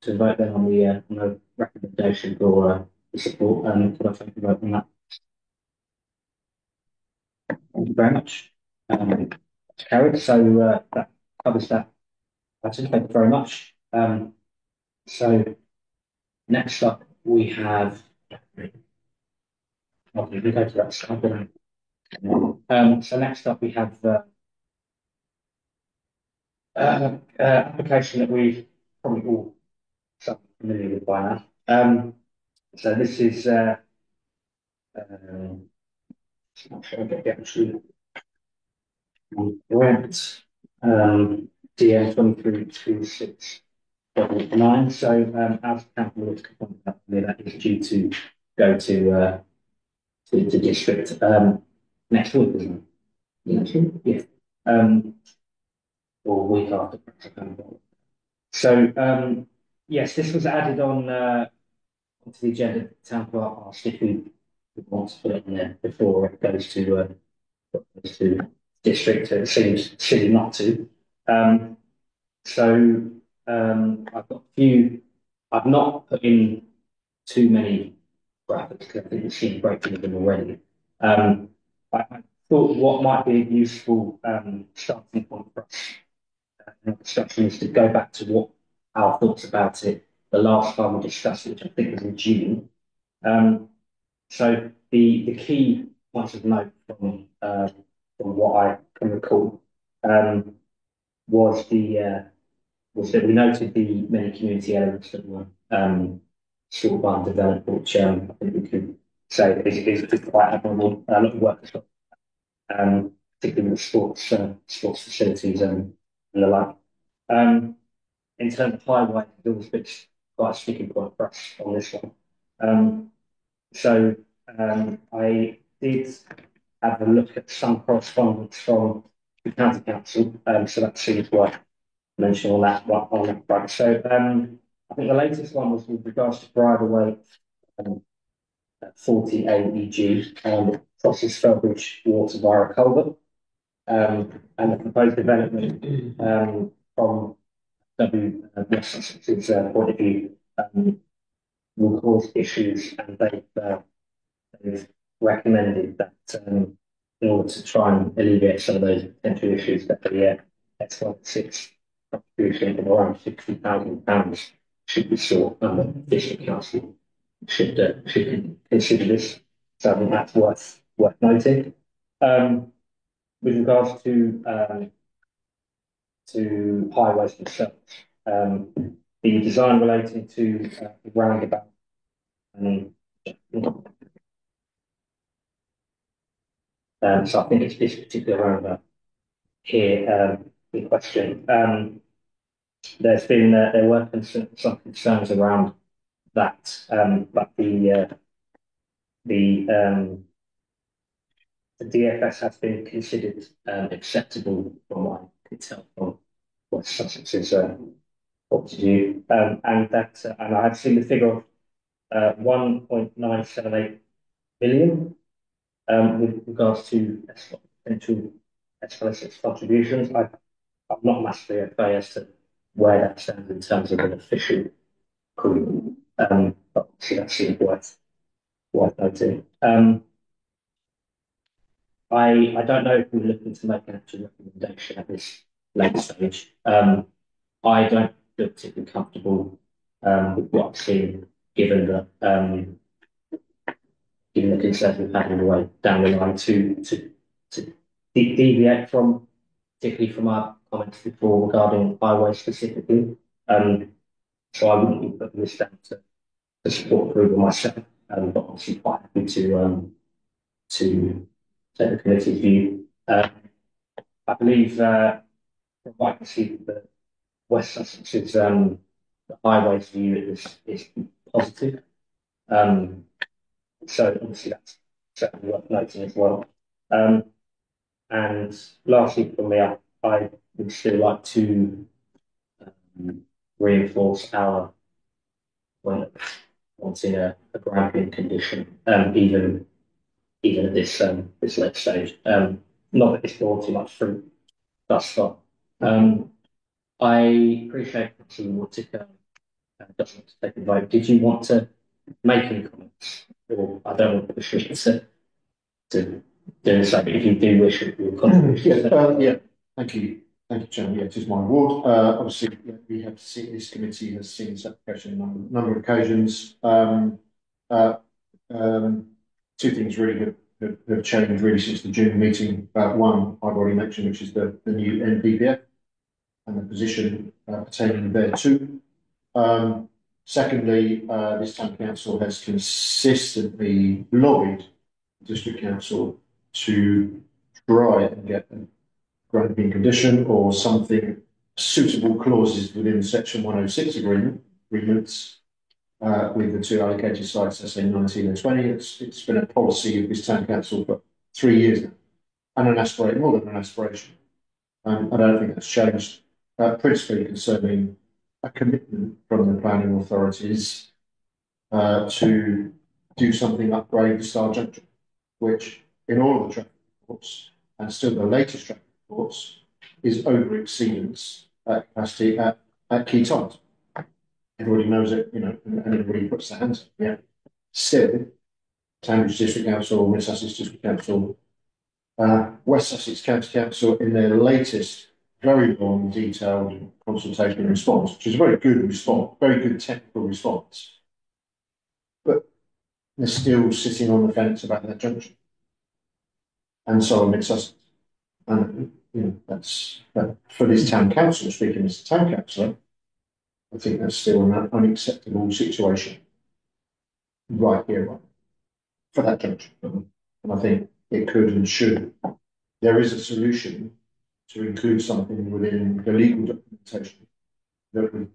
Speaker 1: vote then on the recommendation for the support. Could I take a vote on that? Thank you very much. It's carried. So that covers that. That's it. Thank you very much. So next up we have. Okay, we go to that slide. So next up we have application that we've probably all somewhat familiar with by now. So this is not sure I get the actual grant DM 232679. So as council has confirmed that is due to go to district next week, isn't it? Next week? Yeah. Or week after. So yes, this was added on onto the agenda. The town clerk asked if we want to put it in there before it goes to district. It seems silly not to. So I've got a few. I've not put in too many graphics because I think we've seen breaking of them already. I thought what might be a useful starting point for us in our discussion is to go back to what our thoughts about it the last time we discussed it, which I think was in June. So the key points of note from what I can recall was that we noted the many community elements that were sort of undeveloped, which I think we can say is quite admirable. A lot of work as well, particularly with sports facilities and the like. In terms of highway, there was quite a sticking point for us on this one. So I did have a look at some correspondence from the county council, so that seems worth mentioning on that front. So I think the latest one was with regards to bridleway 40 AEG crosses Felbridge Water via a culvert, and the proposed development from West Sussex's point of view will cause issues, and they've recommended that in order to try and alleviate some of those potential issues, that the X16 contribution of around £60,000 should be sought, and the district council should consider this. So I think that's worth noting. With regards to highways themselves, the design relating to the roundabout. So I think it's this particular roundabout here in question. There were some concerns around that, but the DFS has been considered acceptable from what I could tell from West Sussex's point of view, and I have seen the figure of 1.978 billion with regards to potential S46 contributions. I'm not massively okay as to where that stands in terms of an official agreement, but obviously that seems worth noting. I don't know if we're looking to make an actual recommendation at this late stage. I don't feel particularly comfortable with what I've seen, given the concerns we've had all the way down the line to deviate from, particularly from our comments before regarding highways specifically. So I wouldn't be putting this down to support approval myself, but obviously quite happy to take the committee's view. I believe from what I can see, West Sussex's the highways view is positive. So obviously that's certainly worth noting as well. And lastly, for me, I would still like to reinforce our wanting a granting condition, even at this late stage. Not that it's brought too much fruit thus far. I appreciate Councillor Whittaker doesn't want to take a vote. Did you want to make any comments? Or I don't want to push you to do so, but if you do wish it, we'll contribute.
Speaker 3: Yeah, thank you. Thank you, Chairman. Yeah, it is my ward. Obviously, we have seen, this committee has seen this application on a number of occasions. Two things really have changed really since the June meeting. One I've already mentioned, which is the new NPPF and the position pertaining thereto. Secondly, this town council has consistently lobbied the district council to try and get a granting condition or something suitable clauses within Section 106 agreements with the two allocated sites, SA 19 and 20. It's been a policy of this town council for 3 years now, and more than an aspiration. I don't think that's changed, principally concerning a commitment from the planning authorities to do something upgrade the Star Junction, which in all of the traffic reports, and still the latest traffic reports, is over exceedance capacity at key times. Everybody knows it, you know, and everybody puts their hands up. Yeah. Still, Cambridge District Council, West Sussex District Council, West Sussex County Council, in their latest very long, detailed consultation response, which is a very good response, very good technical response, but they're still sitting on the fence about that junction. And so Mid Sussex. And you know, that's for this town council, speaking as a town councillor, I think that's still an unacceptable situation right here, right, for that junction. And I think it could and should. There is a solution to include something within the legal documentation that would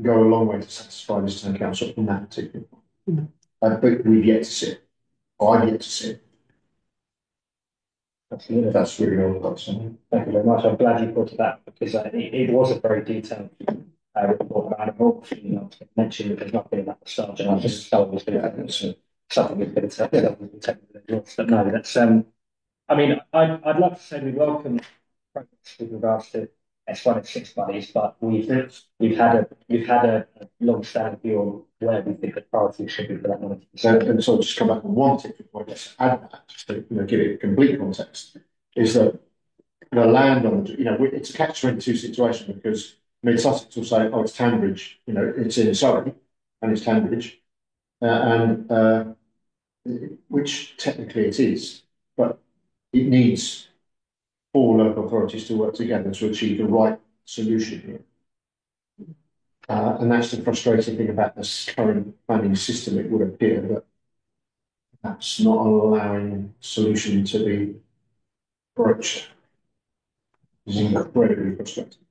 Speaker 3: go a long way to satisfy this town council on that particular point. But we've yet to see it. I've yet to see it. That's really all I've got.
Speaker 1: Thank you very much. I'm glad you brought it up because it was a very detailed report about it. Obviously, you know, mentioned that there's nothing about the start. I just thought it was going to something was going to take. But no, that's I mean, I'd love to say we welcome progress with regards to S1 and 6 monies, but we've had a long-standing view on where we think the priority should be for that money.
Speaker 3: So, and so just come back on one particular point, let's add that, just to give it complete context, is that the land on, it's a catch-22 situation because Mid Sussex will say, oh, it's Tanbridge, it's in Surrey and it's Tanbridge, which technically it is, but it needs all local authorities to work together to achieve the right solution here. And that's the frustrating thing about this current planning system. It would appear that that's not allowing solution to be broached. It's incredibly frustrating.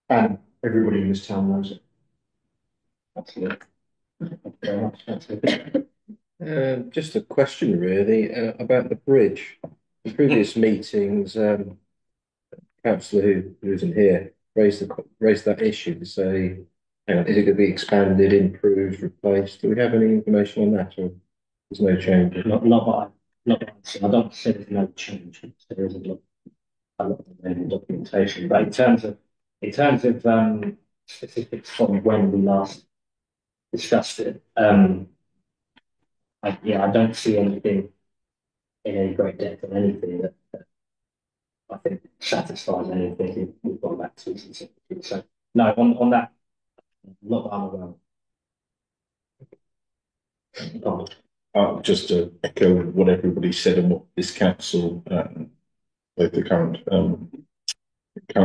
Speaker 3: And everybody in this town knows it.
Speaker 1: Absolutely. Thank you very much. Absolutely.
Speaker 4: Just a question really about the bridge. In previous meetings, councillor who isn't here raised that issue to say, is it going to be expanded, improved, replaced? Do we have any information on that, or there's no change?
Speaker 1: Not what I see. I don't see there's no change. There is a lot of documentation, but in terms of specifics from when we last discussed it, I don't see anything in any great depth on anything that I think satisfies anything we've gone back to specifically. So no, on that, not that I'm aware of.
Speaker 7: Just to echo what everybody said and what this council, both the current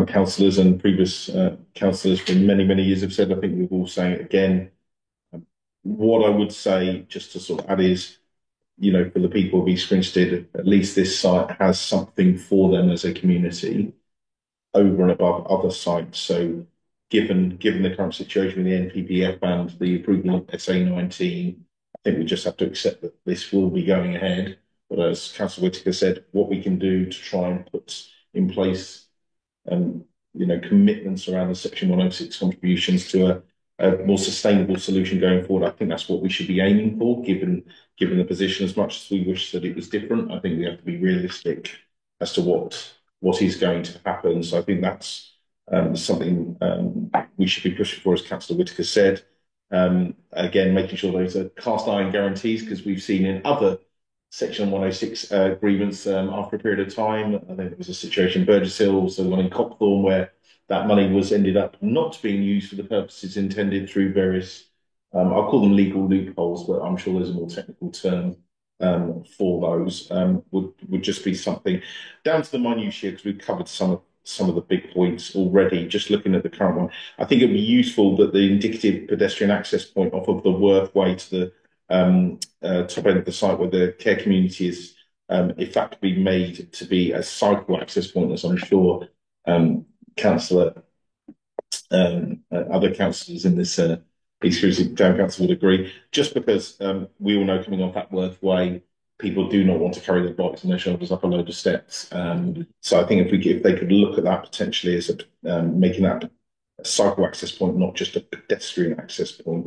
Speaker 7: councillors and previous councillors for many years have said, I think we've all saying it again. What I would say, just to sort of add, is, for the people of East Grinstead, at least this site has something for them as a community. over and above other sites. So given the current situation with the NPPF and the approval of SA19, I think we just have to accept that this will be going ahead. But as Councillor Whitaker said, what we can do to try and put in place, commitments around the Section 106 contributions to a more sustainable solution going forward. I think that's what we should be aiming for, given the position. As much as we wish that it was different, I think we have to be realistic as to what is going to happen. So I think that's something we should be pushing for, as Councillor Whitaker said. Again, making sure those are cast iron guarantees, because we've seen in other Section 106 agreements after a period of time. I think there was a situation in Burgess Hill, also one in Copthorne, where that money was ended up not being used for the purposes intended through various, I'll call them legal loopholes, but I'm sure there's a more technical term for those. Would just be something down to the minutiae, because we've covered some of the big points already. Just looking at the current one, I think it'd be useful that the indicative pedestrian access point off of the Worth Way to the top end of the site where the care community is, if that could be made to be a cycle access point, as I'm sure other councillors in this exclusive town council would agree, just because we all know coming off that Worth Way, people do not want to carry their bikes on their shoulders up a load of steps. So I think if they could look at that potentially as making that a cycle access point, not just a pedestrian access point.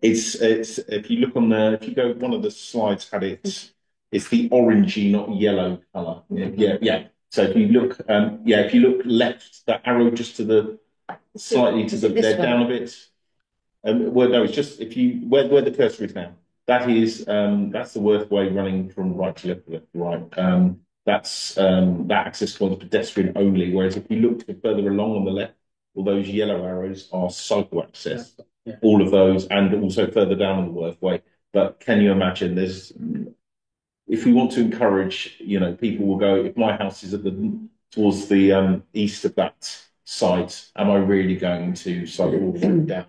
Speaker 7: It's if you look if you go, one of the slides had it's the orangey, not yellow colour. Yeah. So if you look, if you look left, that arrow just to the slightly to the down a bit. Well, no, it's just if you where the cursor is now. That's the Worth Way running from right to left. Right. That's that access point is pedestrian only. Whereas if you look further along on the left, all those yellow arrows are cycle access. Yeah. All of those, and also further down on the Worth Way. But can you imagine? If we want to encourage, people will go. If my house is towards the east of that site, am I really going to cycle all the way down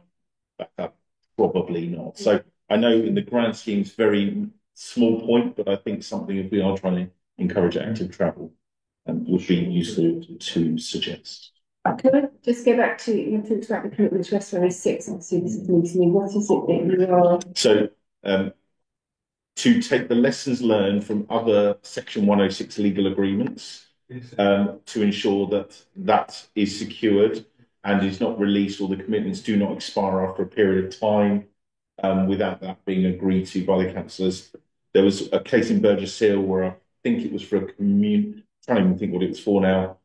Speaker 7: back up? Probably not. So I know in the grand scheme it's very small point, but I think something, if we are trying to encourage active travel, would be useful to suggest.
Speaker 2: Can I just go back to, you talked about the commitment to S106, obviously this is new to me. What is it that you are?
Speaker 7: So to take the lessons learned from other Section 106 legal agreements, to ensure that is secured and is not released, or the commitments do not expire after a period of time without that being agreed to by the councillors. There was a case in Burgess Hill where I think it was for a community, I can't even think what it was for now,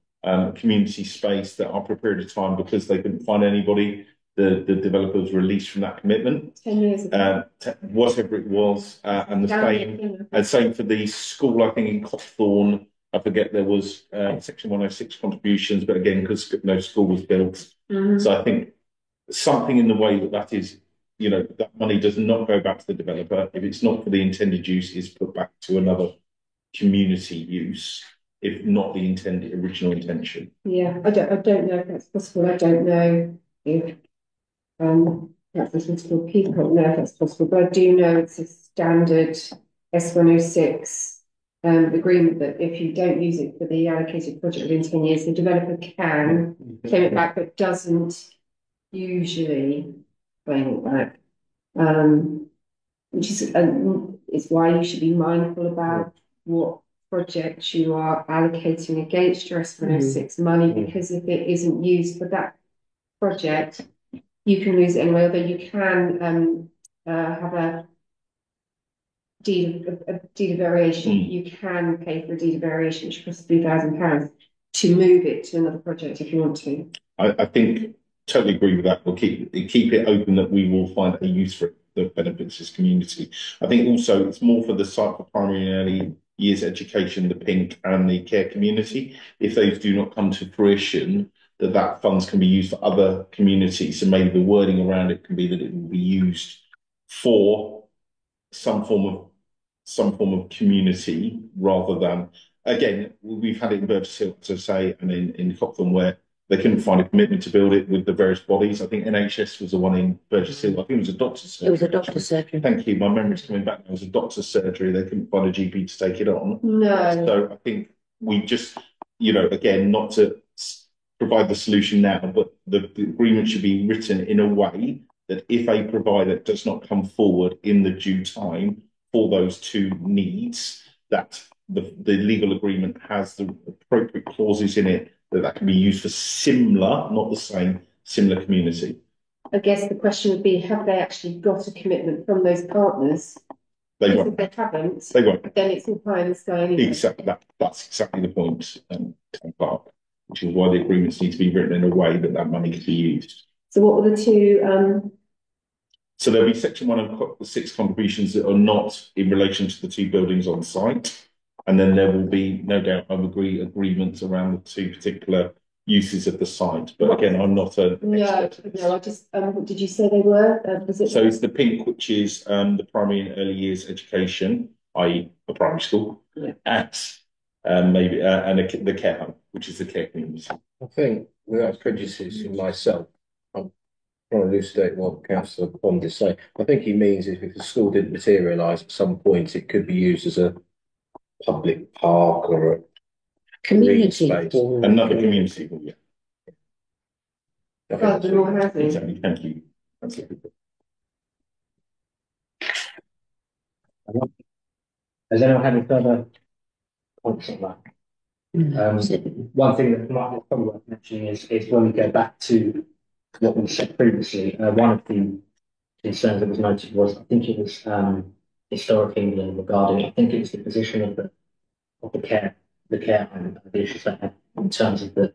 Speaker 7: community space, that after a period of time, because they couldn't find anybody, the developer was released from that commitment.
Speaker 2: 10 years ago.
Speaker 7: Whatever it was, and the same for the school, I think in Copthorne. I forget, there was Section 106 contributions, but again, because no school was built. So I think something in the way that is, that money does not go back to the developer. If it's not for the intended use, is put back to another community use, if not the original intention.
Speaker 2: Yeah, I don't know if that's possible. I don't know if that's a possible. People don't know if that's possible, but I do know it's a standard S106 agreement that if you don't use it for the allocated project within 10 years, the developer can claim it back, but doesn't usually claim it back. Which is why you should be mindful about what projects you are allocating against your S106 money, because if it isn't used for that project, you can lose it anyway. Although you can have a deed of variation. You can pay for a deed of variation, which costs £3,000, to move it to another project if you want to.
Speaker 7: I think totally agree with that. We'll keep it open that we will find a use for it that benefits this community. I think also it's more for the site for primary and early years education, the PINC and the care community. If those do not come to fruition, that funds can be used for other communities. So maybe the wording around it can be that it will be used for some form of community, rather than, again, we've had it in Burgess Hill, to say, and in Copthorne, where they couldn't find a commitment to build it with the various bodies. I think NHS was the one in Burgess Hill. I think it was a doctor's surgery.
Speaker 5: It was a doctor's surgery.
Speaker 7: Thank you. My memory's coming back now. It was a doctor's surgery. They couldn't find a GP to take it on.
Speaker 2: No.
Speaker 7: So I think we just, again, not to provide the solution now, but the agreement should be written in a way that if a provider does not come forward in the due time for those two needs, that the legal agreement has the appropriate clauses in it that can be used for similar, not the same, similar community.
Speaker 2: I guess the question would be, have they actually got a commitment from those partners?
Speaker 7: They
Speaker 2: Because
Speaker 7: won't.
Speaker 2: if they haven't,
Speaker 7: They won't.
Speaker 2: then it's all pie in the sky anyway.
Speaker 7: Exactly. That's exactly the point, Town Park, which is why the agreements need to be written in a way that that money can be used.
Speaker 2: So what were the two?
Speaker 7: So there'll be section 1 and 6 contributions that are not in relation to the two buildings on site. And then there will be, no doubt, agreements around the two particular uses of the site. But again, I'm not a
Speaker 2: No, I just, did you say they were? Was it?
Speaker 7: So it's the pink, which is the primary and early years education, i.e. a primary school, and maybe the care home, which is the care community.
Speaker 4: I think, without prejudicing myself, I'm trying to elucidate what Councillor Bond is saying. I think he means if the school didn't materialise at some point, it could be used as a public park or a
Speaker 5: Community
Speaker 4: space.
Speaker 7: Another community hall, yeah.
Speaker 2: Rather than more housing.
Speaker 7: Exactly. Thank you. That's it.
Speaker 1: Has anyone had any further points on that? One thing that might be probably worth mentioning is when we go back to what we said previously, one of the concerns that was noted was, I think it was Historic England regarding, I think it was the position of the care home, the issues they had in terms of the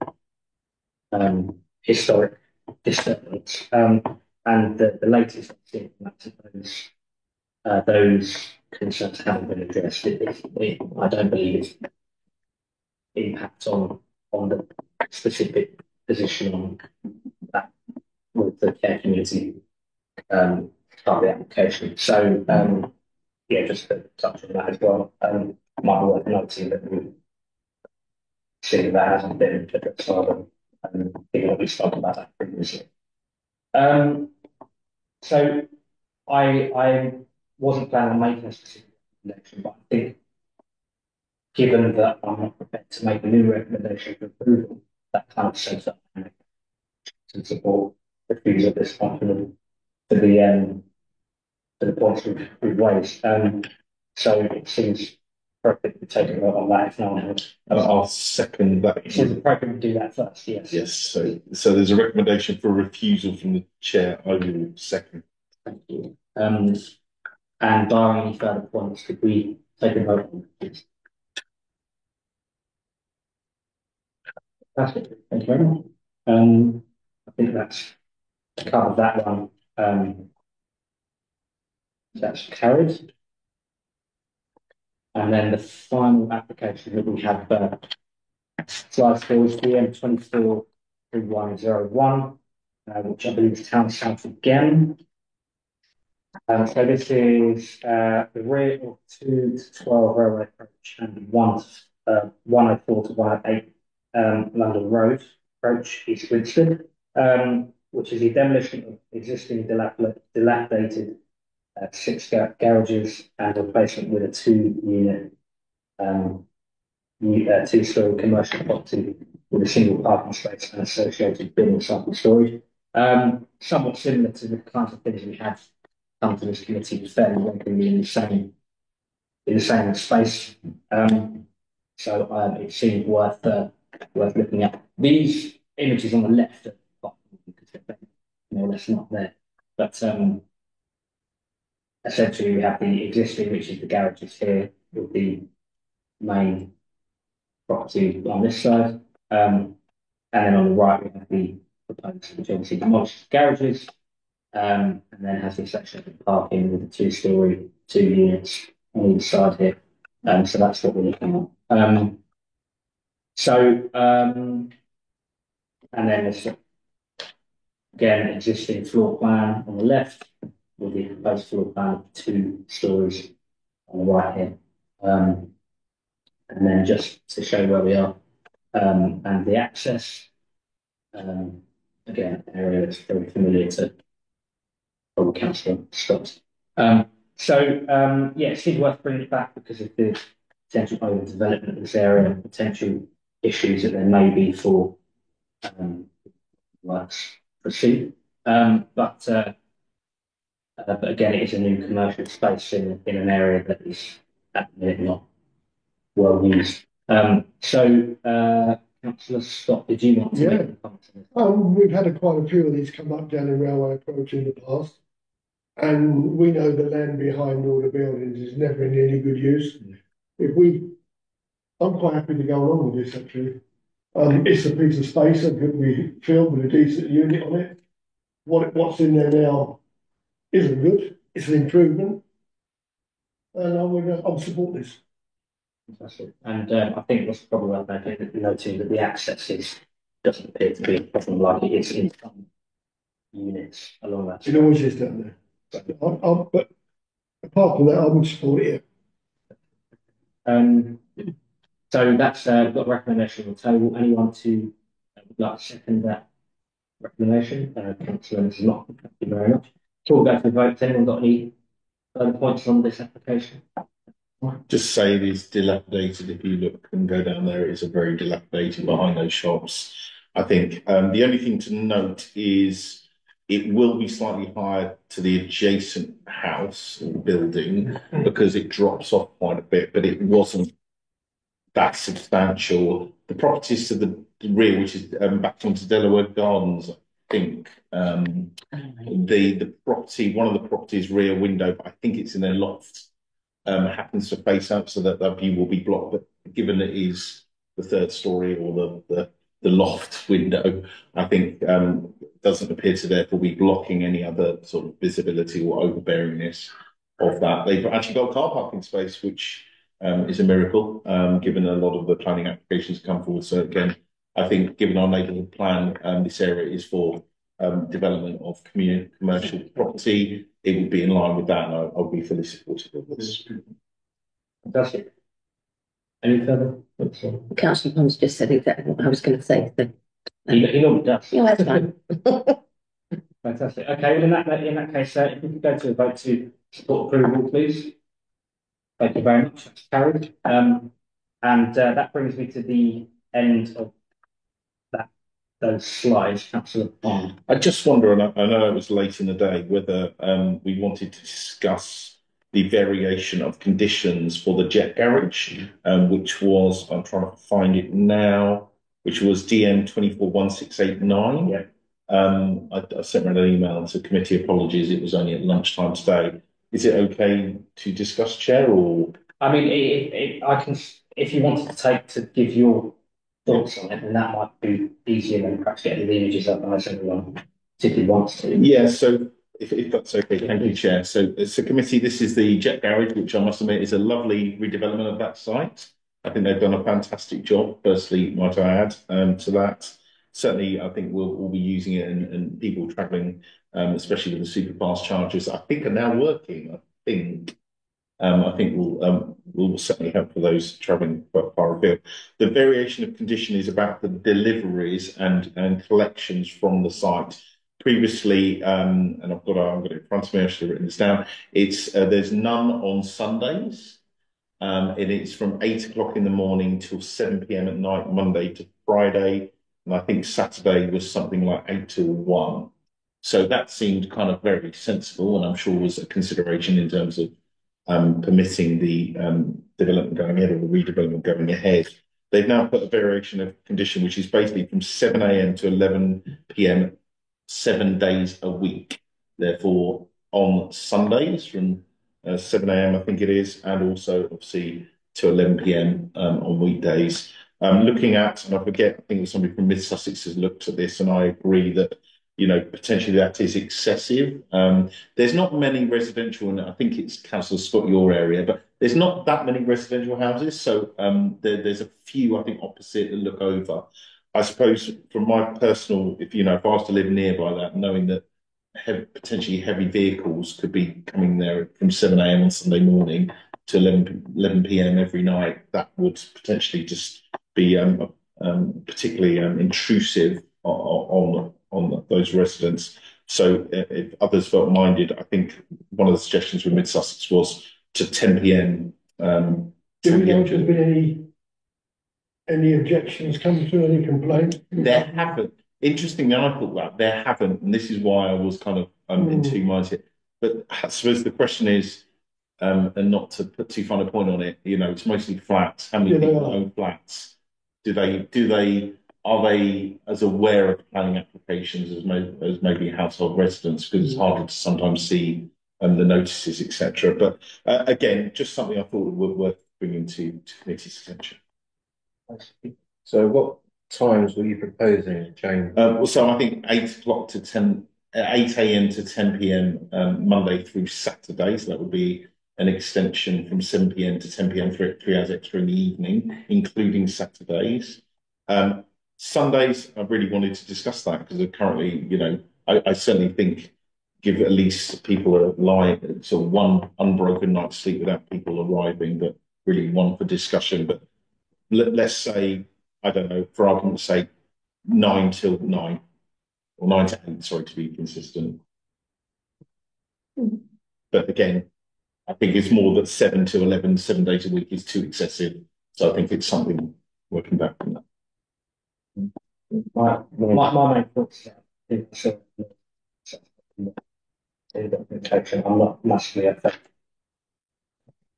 Speaker 1: historic disturbance. And the latest I've seen those concerns haven't been addressed. I don't believe it's impact on the specific position on that with the care community part of the application. So yeah, just to touch on that as well. Might be worth noting that we see that hasn't been addressed either. Given that we spoke about that previously. So I wasn't planning on making a specific recommendation, but I think given that I'm not prepared to make a new recommendation for approval, that kind of sets up to support the views of this document for the points we've raised. So it seems appropriate to take a vote on that if no one else.
Speaker 7: I'll second that.
Speaker 1: It seems appropriate to do that first, yes.
Speaker 7: Yes. So there's a recommendation for refusal from the chair. I will second.
Speaker 1: Thank you. And barring any further points, could we take a vote on that, please? That's it. Thank you very much. I think that's covered that one. That's carried. And then the final application that we have slide for is BM 243101, which I believe is Town South again. So this is the rear of 2 to 12 railway approach and 104 to 108 London Road approach, East Winston, which is the demolition of existing dilapidated 6 garages and replacement with a 2-unit, 2-story commercial property with a single parking space and associated bin and cycle storage. Somewhat similar to the kinds of things we have come to this committee fairly regularly in the same space. So it seemed worth looking at. These images on the left are because they're more or less not there, but essentially we have the existing, which is the garages here, with the main property on this side, and then on the right we have the proposed, which obviously demolishes garages, and then has the section of parking with the 2-story, 2 units on each side here. So that's what we're looking at. And then there's again existing floor plan on the left with the proposed floor plan of 2 stories on the right here. And then just to show where we are and the access, again, an area that's very familiar to probably Councillor Scott. Yeah, it seems worth bringing it back because of the potential overdevelopment of this area and potential issues that there may be for works proceed. But again, it is a new commercial space in an area that is at the minute not well used. Councillor Scott, did you want to make a comment on this?
Speaker 6: We've had quite a few of these come up down the railway approach in the past. And we know the land behind all the buildings is never in any good use. I'm quite happy to go along with this actually. It's a piece of space that could be filled with a decent unit on it. What's in there now isn't good. It's an improvement, and I'll support this.
Speaker 1: Fantastic. And I think what's probably worth noting that the access doesn't appear to be a problem like it is in some units along that.
Speaker 6: It always is down there. But apart from that, I would support it.
Speaker 1: So that's we've got a recommendation on the table. Anyone would like to second that recommendation? Councillor Mott, thank you very much. Before we go to the vote, has anyone got any further points on this application?
Speaker 7: Just say it is dilapidated. If you look and go down there, it is a very dilapidated behind those shops. I think the only thing to note is it will be slightly higher to the adjacent house or building because it drops off quite a bit, but it wasn't that substantial. The properties to the rear, which is back onto Delaware Gardens, I think the property, one of the properties' rear window, I think it's in their loft, happens to face out so that that view will be blocked. But given it is the third story or the loft window, I think doesn't appear to therefore be blocking any other sort of visibility or overbearingness of that. They've actually got a car parking space, which is a miracle, given a lot of the planning applications come forward. So again, I think given our neighbourhood plan, this area is for development of commercial property. It would be in line with that, and I would be fully supportive of this.
Speaker 1: Fantastic. Any further?
Speaker 5: Councillor Pons just said exactly what I was going to say. So.
Speaker 1: He normally does.
Speaker 5: Yeah, that's fine.
Speaker 1: Fantastic. Okay, well, in that case, if we could go to a vote to support approval, please. Thank you very much. That's carried. That brings me to the end of those slides. Councillor Pond.
Speaker 7: I just wonder, and I know it was late in the day, whether we wanted to discuss the variation of conditions for the jet garage, which was, I'm trying to find it now, which was DM 241689.
Speaker 1: Yeah.
Speaker 7: I sent around an email to committee. Apologies, it was only at lunchtime today. Is it okay to discuss, Chair? Or
Speaker 1: I mean, I can. If you wanted to give your thoughts on it, and that might be easier than perhaps getting the images up as everyone particularly wants to.
Speaker 7: Yeah. So if that's okay, thank you, Chair. So as a committee, this is the jet garage, which I must admit is a lovely redevelopment of that site. I think they've done a fantastic job. Firstly, might I add to that? Certainly, I think we'll be using it, and people travelling, especially with the super fast chargers, I think are now working. I think will certainly help for those travelling far afield. The variation of condition is about the deliveries and collections from the site. Previously, and I've got it in front of me. I should have written this down. It's there's none on Sundays. And it's from 8 o'clock in the morning till 7 p.m. at night, Monday to Friday. And I think Saturday was something like 8 till 1. So that seemed kind of very sensible, and I'm sure was a consideration in terms of permitting the development going ahead or the redevelopment going ahead. They've now put a variation of condition, which is basically from 7 a.m. to 11 p.m. 7 days a week. Therefore, on Sundays from 7 a.m. I think it is, and also obviously to 11 p.m. On weekdays. Looking at, and I think it was somebody from Mid Sussex has looked at this, and I agree that potentially that is excessive. There's not many residential, and I think it's Councillor Scott, your area, but there's not that many residential houses. So there's a few, I think, opposite that look over. I suppose from my personal, if I was to live nearby that, knowing that potentially heavy vehicles could be coming there from 7 a.m. on Sunday morning to 11 p.m. every night, that would potentially just be particularly intrusive on those residents. So if others felt minded, I think one of the suggestions with Mid Sussex was to 10 p.m.
Speaker 6: Do we know if there's been any any objections come through, any complaints?
Speaker 7: There haven't. Interestingly, I thought that there haven't, and this is why I was kind of in two minds here. But I suppose the question is, and not to put too fine a point on it, you know, it's mostly flats. How many people own flats? Are they as aware of planning applications as maybe household residents? Because it's harder to sometimes see the notices, etc. But again, just something I thought would worth bringing to committee's attention.
Speaker 4: So what times were you proposing, Jane?
Speaker 7: So I think 8 o'clock to 8 a.m. to 10 p.m. Monday through Saturday. So that would be an extension from 7 p.m. to 10 p.m. 3 hours extra in the evening, including Saturdays. Sundays, I really wanted to discuss that because currently, you know, I certainly think give at least people a sort of one unbroken night's sleep without people arriving, but really one for discussion. But let's say, I don't know, for argument's sake, 9 till 9 or 9 to 8, sorry, to be consistent. But again, I think it's more that 7 to 11, 7 days a week is too excessive. So I think it's something working back from that.
Speaker 1: My main thoughts is I'm not massively affected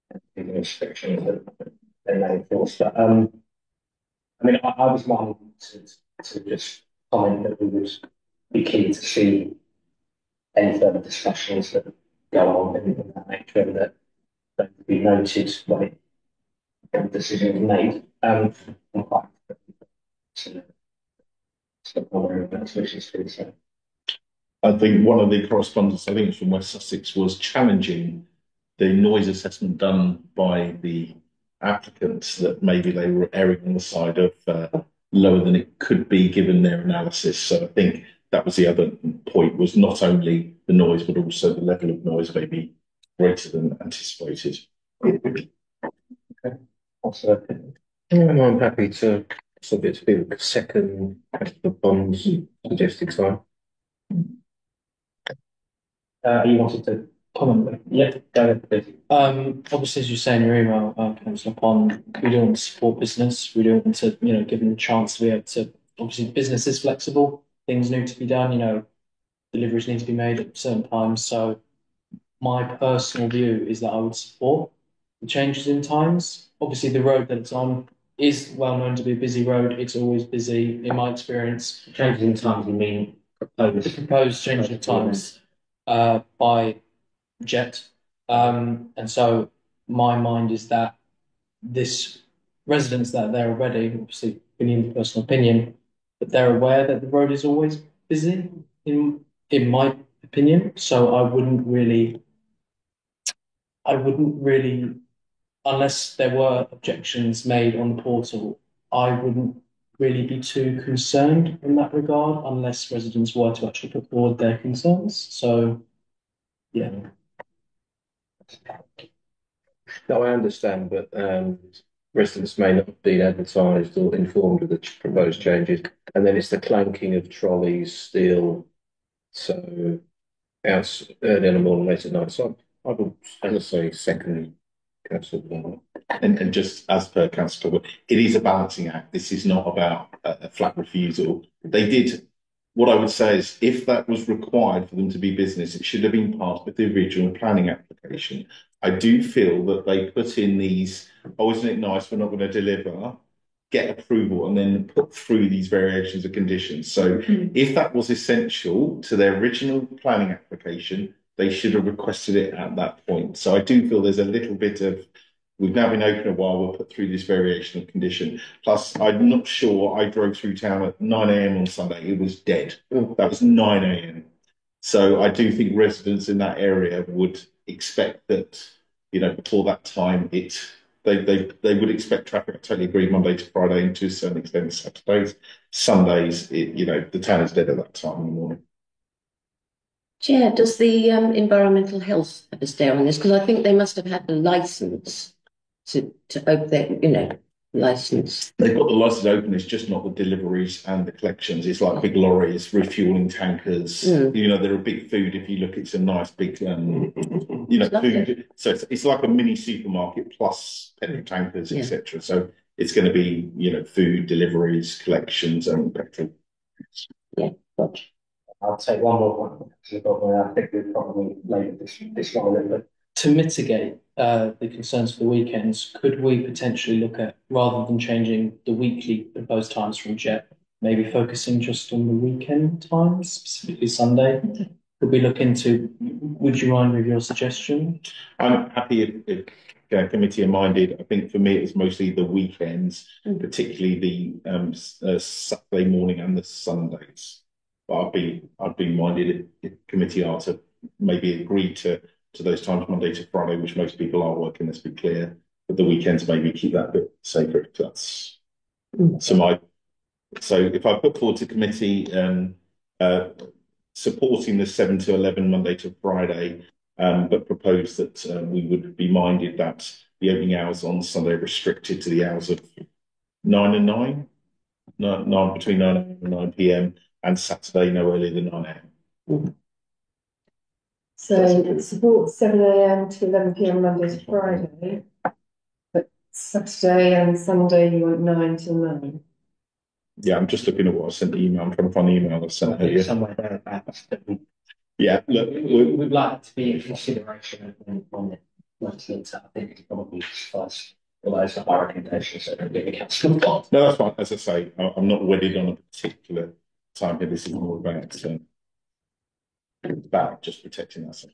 Speaker 1: by the restrictions that they may enforce. But I mean, I was one to just comment that we would be keen to see any further discussions that go on in that nature and that would be noted when the decision is made. I'm quite
Speaker 7: I think one of the correspondence, I think it's from West Sussex, was challenging the noise assessment done by the applicants that maybe they were erring on the side of lower than it could be given their analysis. So I think that was the other point, was not only the noise, but also the level of noise may be greater than anticipated.
Speaker 4: Okay. I'm happy to submit to be the second the bonds suggested time.
Speaker 1: You wanted to comment? Yeah, go ahead, please.
Speaker 9: Obviously, as you say in your email, Councillor Pond, we don't want to support business. We don't want to, you know, give them a chance to be able to. Obviously, business is flexible. Things need to be done. You know, deliveries need to be made at certain times. So, my personal view is that I would support the changes in times. Obviously, the road that it's on is well known to be a busy road. It's always busy, in my experience.
Speaker 1: Changes in times, you mean
Speaker 9: The proposed change in times by Jet. And so my mind is that this residents that are there already, obviously opinion, personal opinion, but they're aware that the road is always busy, in my opinion. So I wouldn't really, unless there were objections made on the portal, I wouldn't really be too concerned in that regard, unless residents were to actually put forward their concerns. So, yeah.
Speaker 4: No, I understand, but residents may not have been advertised or informed of the proposed changes, and then it's the clanking of trolleys, steel, so out early in the morning, late at night. So I would, as I say, second Councillor.
Speaker 7: And just as per Councillor, it is a balancing act. This is not about a flat refusal. They did. What I would say is, if that was required for them to be business, it should have been part of the original planning application. I do feel that they put in these, oh, isn't it nice, we're not going to deliver, get approval, and then put through these variations of conditions. So if that was essential to their original planning application, they should have requested it at that point. So I do feel there's a little bit of, we've now been open a while, we'll put through this variation of condition. Plus, I'm not sure, I drove through town at 9 a.m. on Sunday, it was dead. That was 9 a.m. So I do think residents in that area would expect that, you know, before that time, they would expect traffic. I totally agree, Monday to Friday, and to a certain extent Saturdays. Sundays, you know, the town is dead at that time in the morning.
Speaker 5: Chair, does the environmental health have a stay on this? Because I think they must have had the licence to open their, you know, licence.
Speaker 7: They've got the licence open, it's just not the deliveries and the collections. It's like big lorries, refuelling tankers. You know, they're a big food. If you look, it's a nice big, you know, food. So it's like a mini supermarket plus petrol tankers, etc. So it's going to be, you know, food deliveries, collections, and petrol.
Speaker 5: Yeah, gotcha.
Speaker 1: I'll take one more point. I think we've probably laid this one a little bit.
Speaker 9: To mitigate the concerns for the weekends, could we potentially look at, rather than changing the weekly proposed times from Jet, maybe focusing just on the weekend times, specifically Sunday? Could we look into, would you mind with your suggestion?
Speaker 7: I'm happy if committee are minded. I think for me it's mostly the weekends, particularly the Saturday morning and the Sundays. But I'd be minded if committee are to maybe agree to those times, Monday to Friday, which most people are working, let's be clear. But the weekends maybe keep that a bit sacred. That's so if I put forward to committee supporting the 7 to 11 Monday to Friday, but propose that we would be minded that the opening hours on Sunday are restricted to the hours of 9 and 9 between 9 and 9 p.m. and Saturday no earlier than 9 a.m.
Speaker 2: So support 7 a.m. to 11 p.m. Monday to Friday, but Saturday and Sunday you want 9 till 9.
Speaker 7: Yeah, I'm just looking at what I sent the email. I'm trying to find the email I sent her.
Speaker 1: Somewhere thereabouts.
Speaker 7: Yeah, look,
Speaker 1: we'd like to be in consideration on the 19th. I think it's probably suffice. Although it's not my recommendation, so don't get me cancelled.
Speaker 7: No, that's fine. As I say, I'm not wedded on a particular time here. This is more about just protecting us.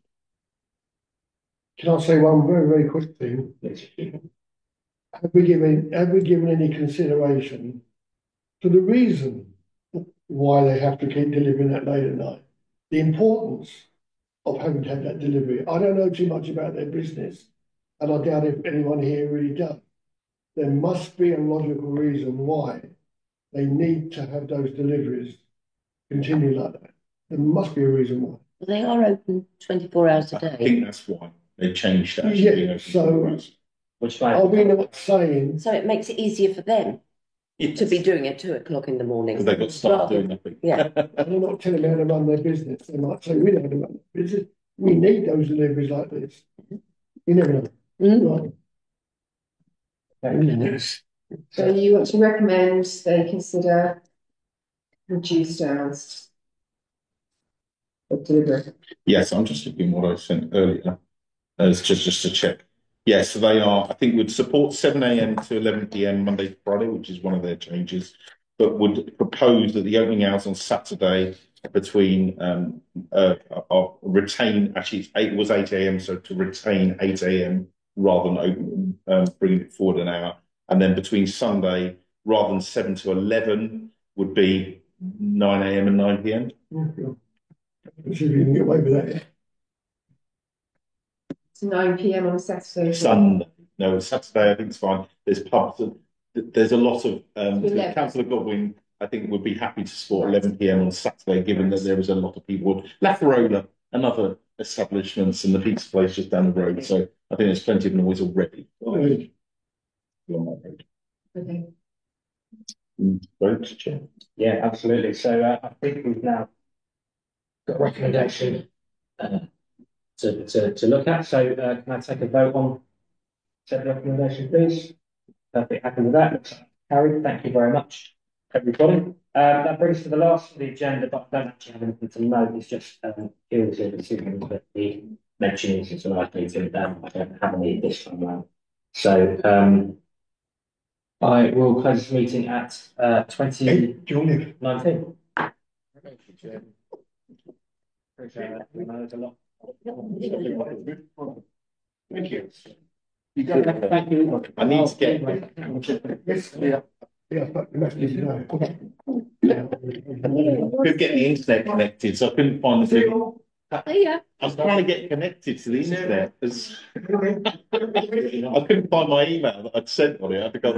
Speaker 6: Can I say one very, very quick thing? Have we given any consideration to the reason why they have to keep delivering that late at night? The importance of having to have that delivery. I don't know too much about their business, and I doubt if anyone here really does. There must be a logical reason why they need to have those deliveries continue like that. There must be a reason why.
Speaker 5: They are open 24 hours a day.
Speaker 7: I think that's why they changed that.
Speaker 6: Yeah, so are we not saying?
Speaker 5: So it makes it easier for them to be doing it 2 o'clock in the morning.
Speaker 7: Because they've got staff doing nothing.
Speaker 5: Yeah.
Speaker 6: They're not telling them how to run their business. They might say, we don't know how to run their business. We need those deliveries like this. You never know.
Speaker 5: Mm.
Speaker 6: Right.
Speaker 2: So you want to recommend they consider reduced hours of delivery?
Speaker 7: Yes, I'm just looking what I sent earlier. It's just to check. Yes, so they are, I think, would support 7 a.m. to 11 p.m. Monday to Friday, which is one of their changes, but would propose that the opening hours on Saturday between retain, actually it was 8 a.m. so to retain 8 a.m. rather than open, bringing it forward an hour, and then between Sunday rather than 7 to 11 would be 9 a.m. and 9 p.m.
Speaker 6: See if you can get away with that.
Speaker 2: 9 p.m. on Saturday.
Speaker 7: Sunday. No, Saturday I think it's fine. There's pubs. There's a lot of Councillor Godwin, I think, would be happy to support 11 p.m. on Saturday, given that there is a lot of people. Lafarola and other establishments and the pizza place just down the road. So I think there's plenty of noise already.
Speaker 2: Okay.
Speaker 7: Vote, Chair.
Speaker 1: Yeah, absolutely. So I think we've now got a recommendation to look at. So can I take a vote on said recommendation, please? Perfect. Happy with that. Looks carried. Thank you very much, everybody. That brings us to the last of the agenda, but I don't actually have anything to note. It's just deals with the decision that the mentioning since the last meeting. I don't have any this time around. So I will close this meeting at 2019. Appreciate that. There's a lot.
Speaker 6: Thank you.
Speaker 1: Thank you.
Speaker 7: I need to get.
Speaker 6: Yes, yeah, but the message, you know.
Speaker 7: I could get the internet connected, so I couldn't find the thing.
Speaker 5: Yeah.
Speaker 7: I was trying to get connected to the internet. I couldn't find my email that I'd sent on it. I think I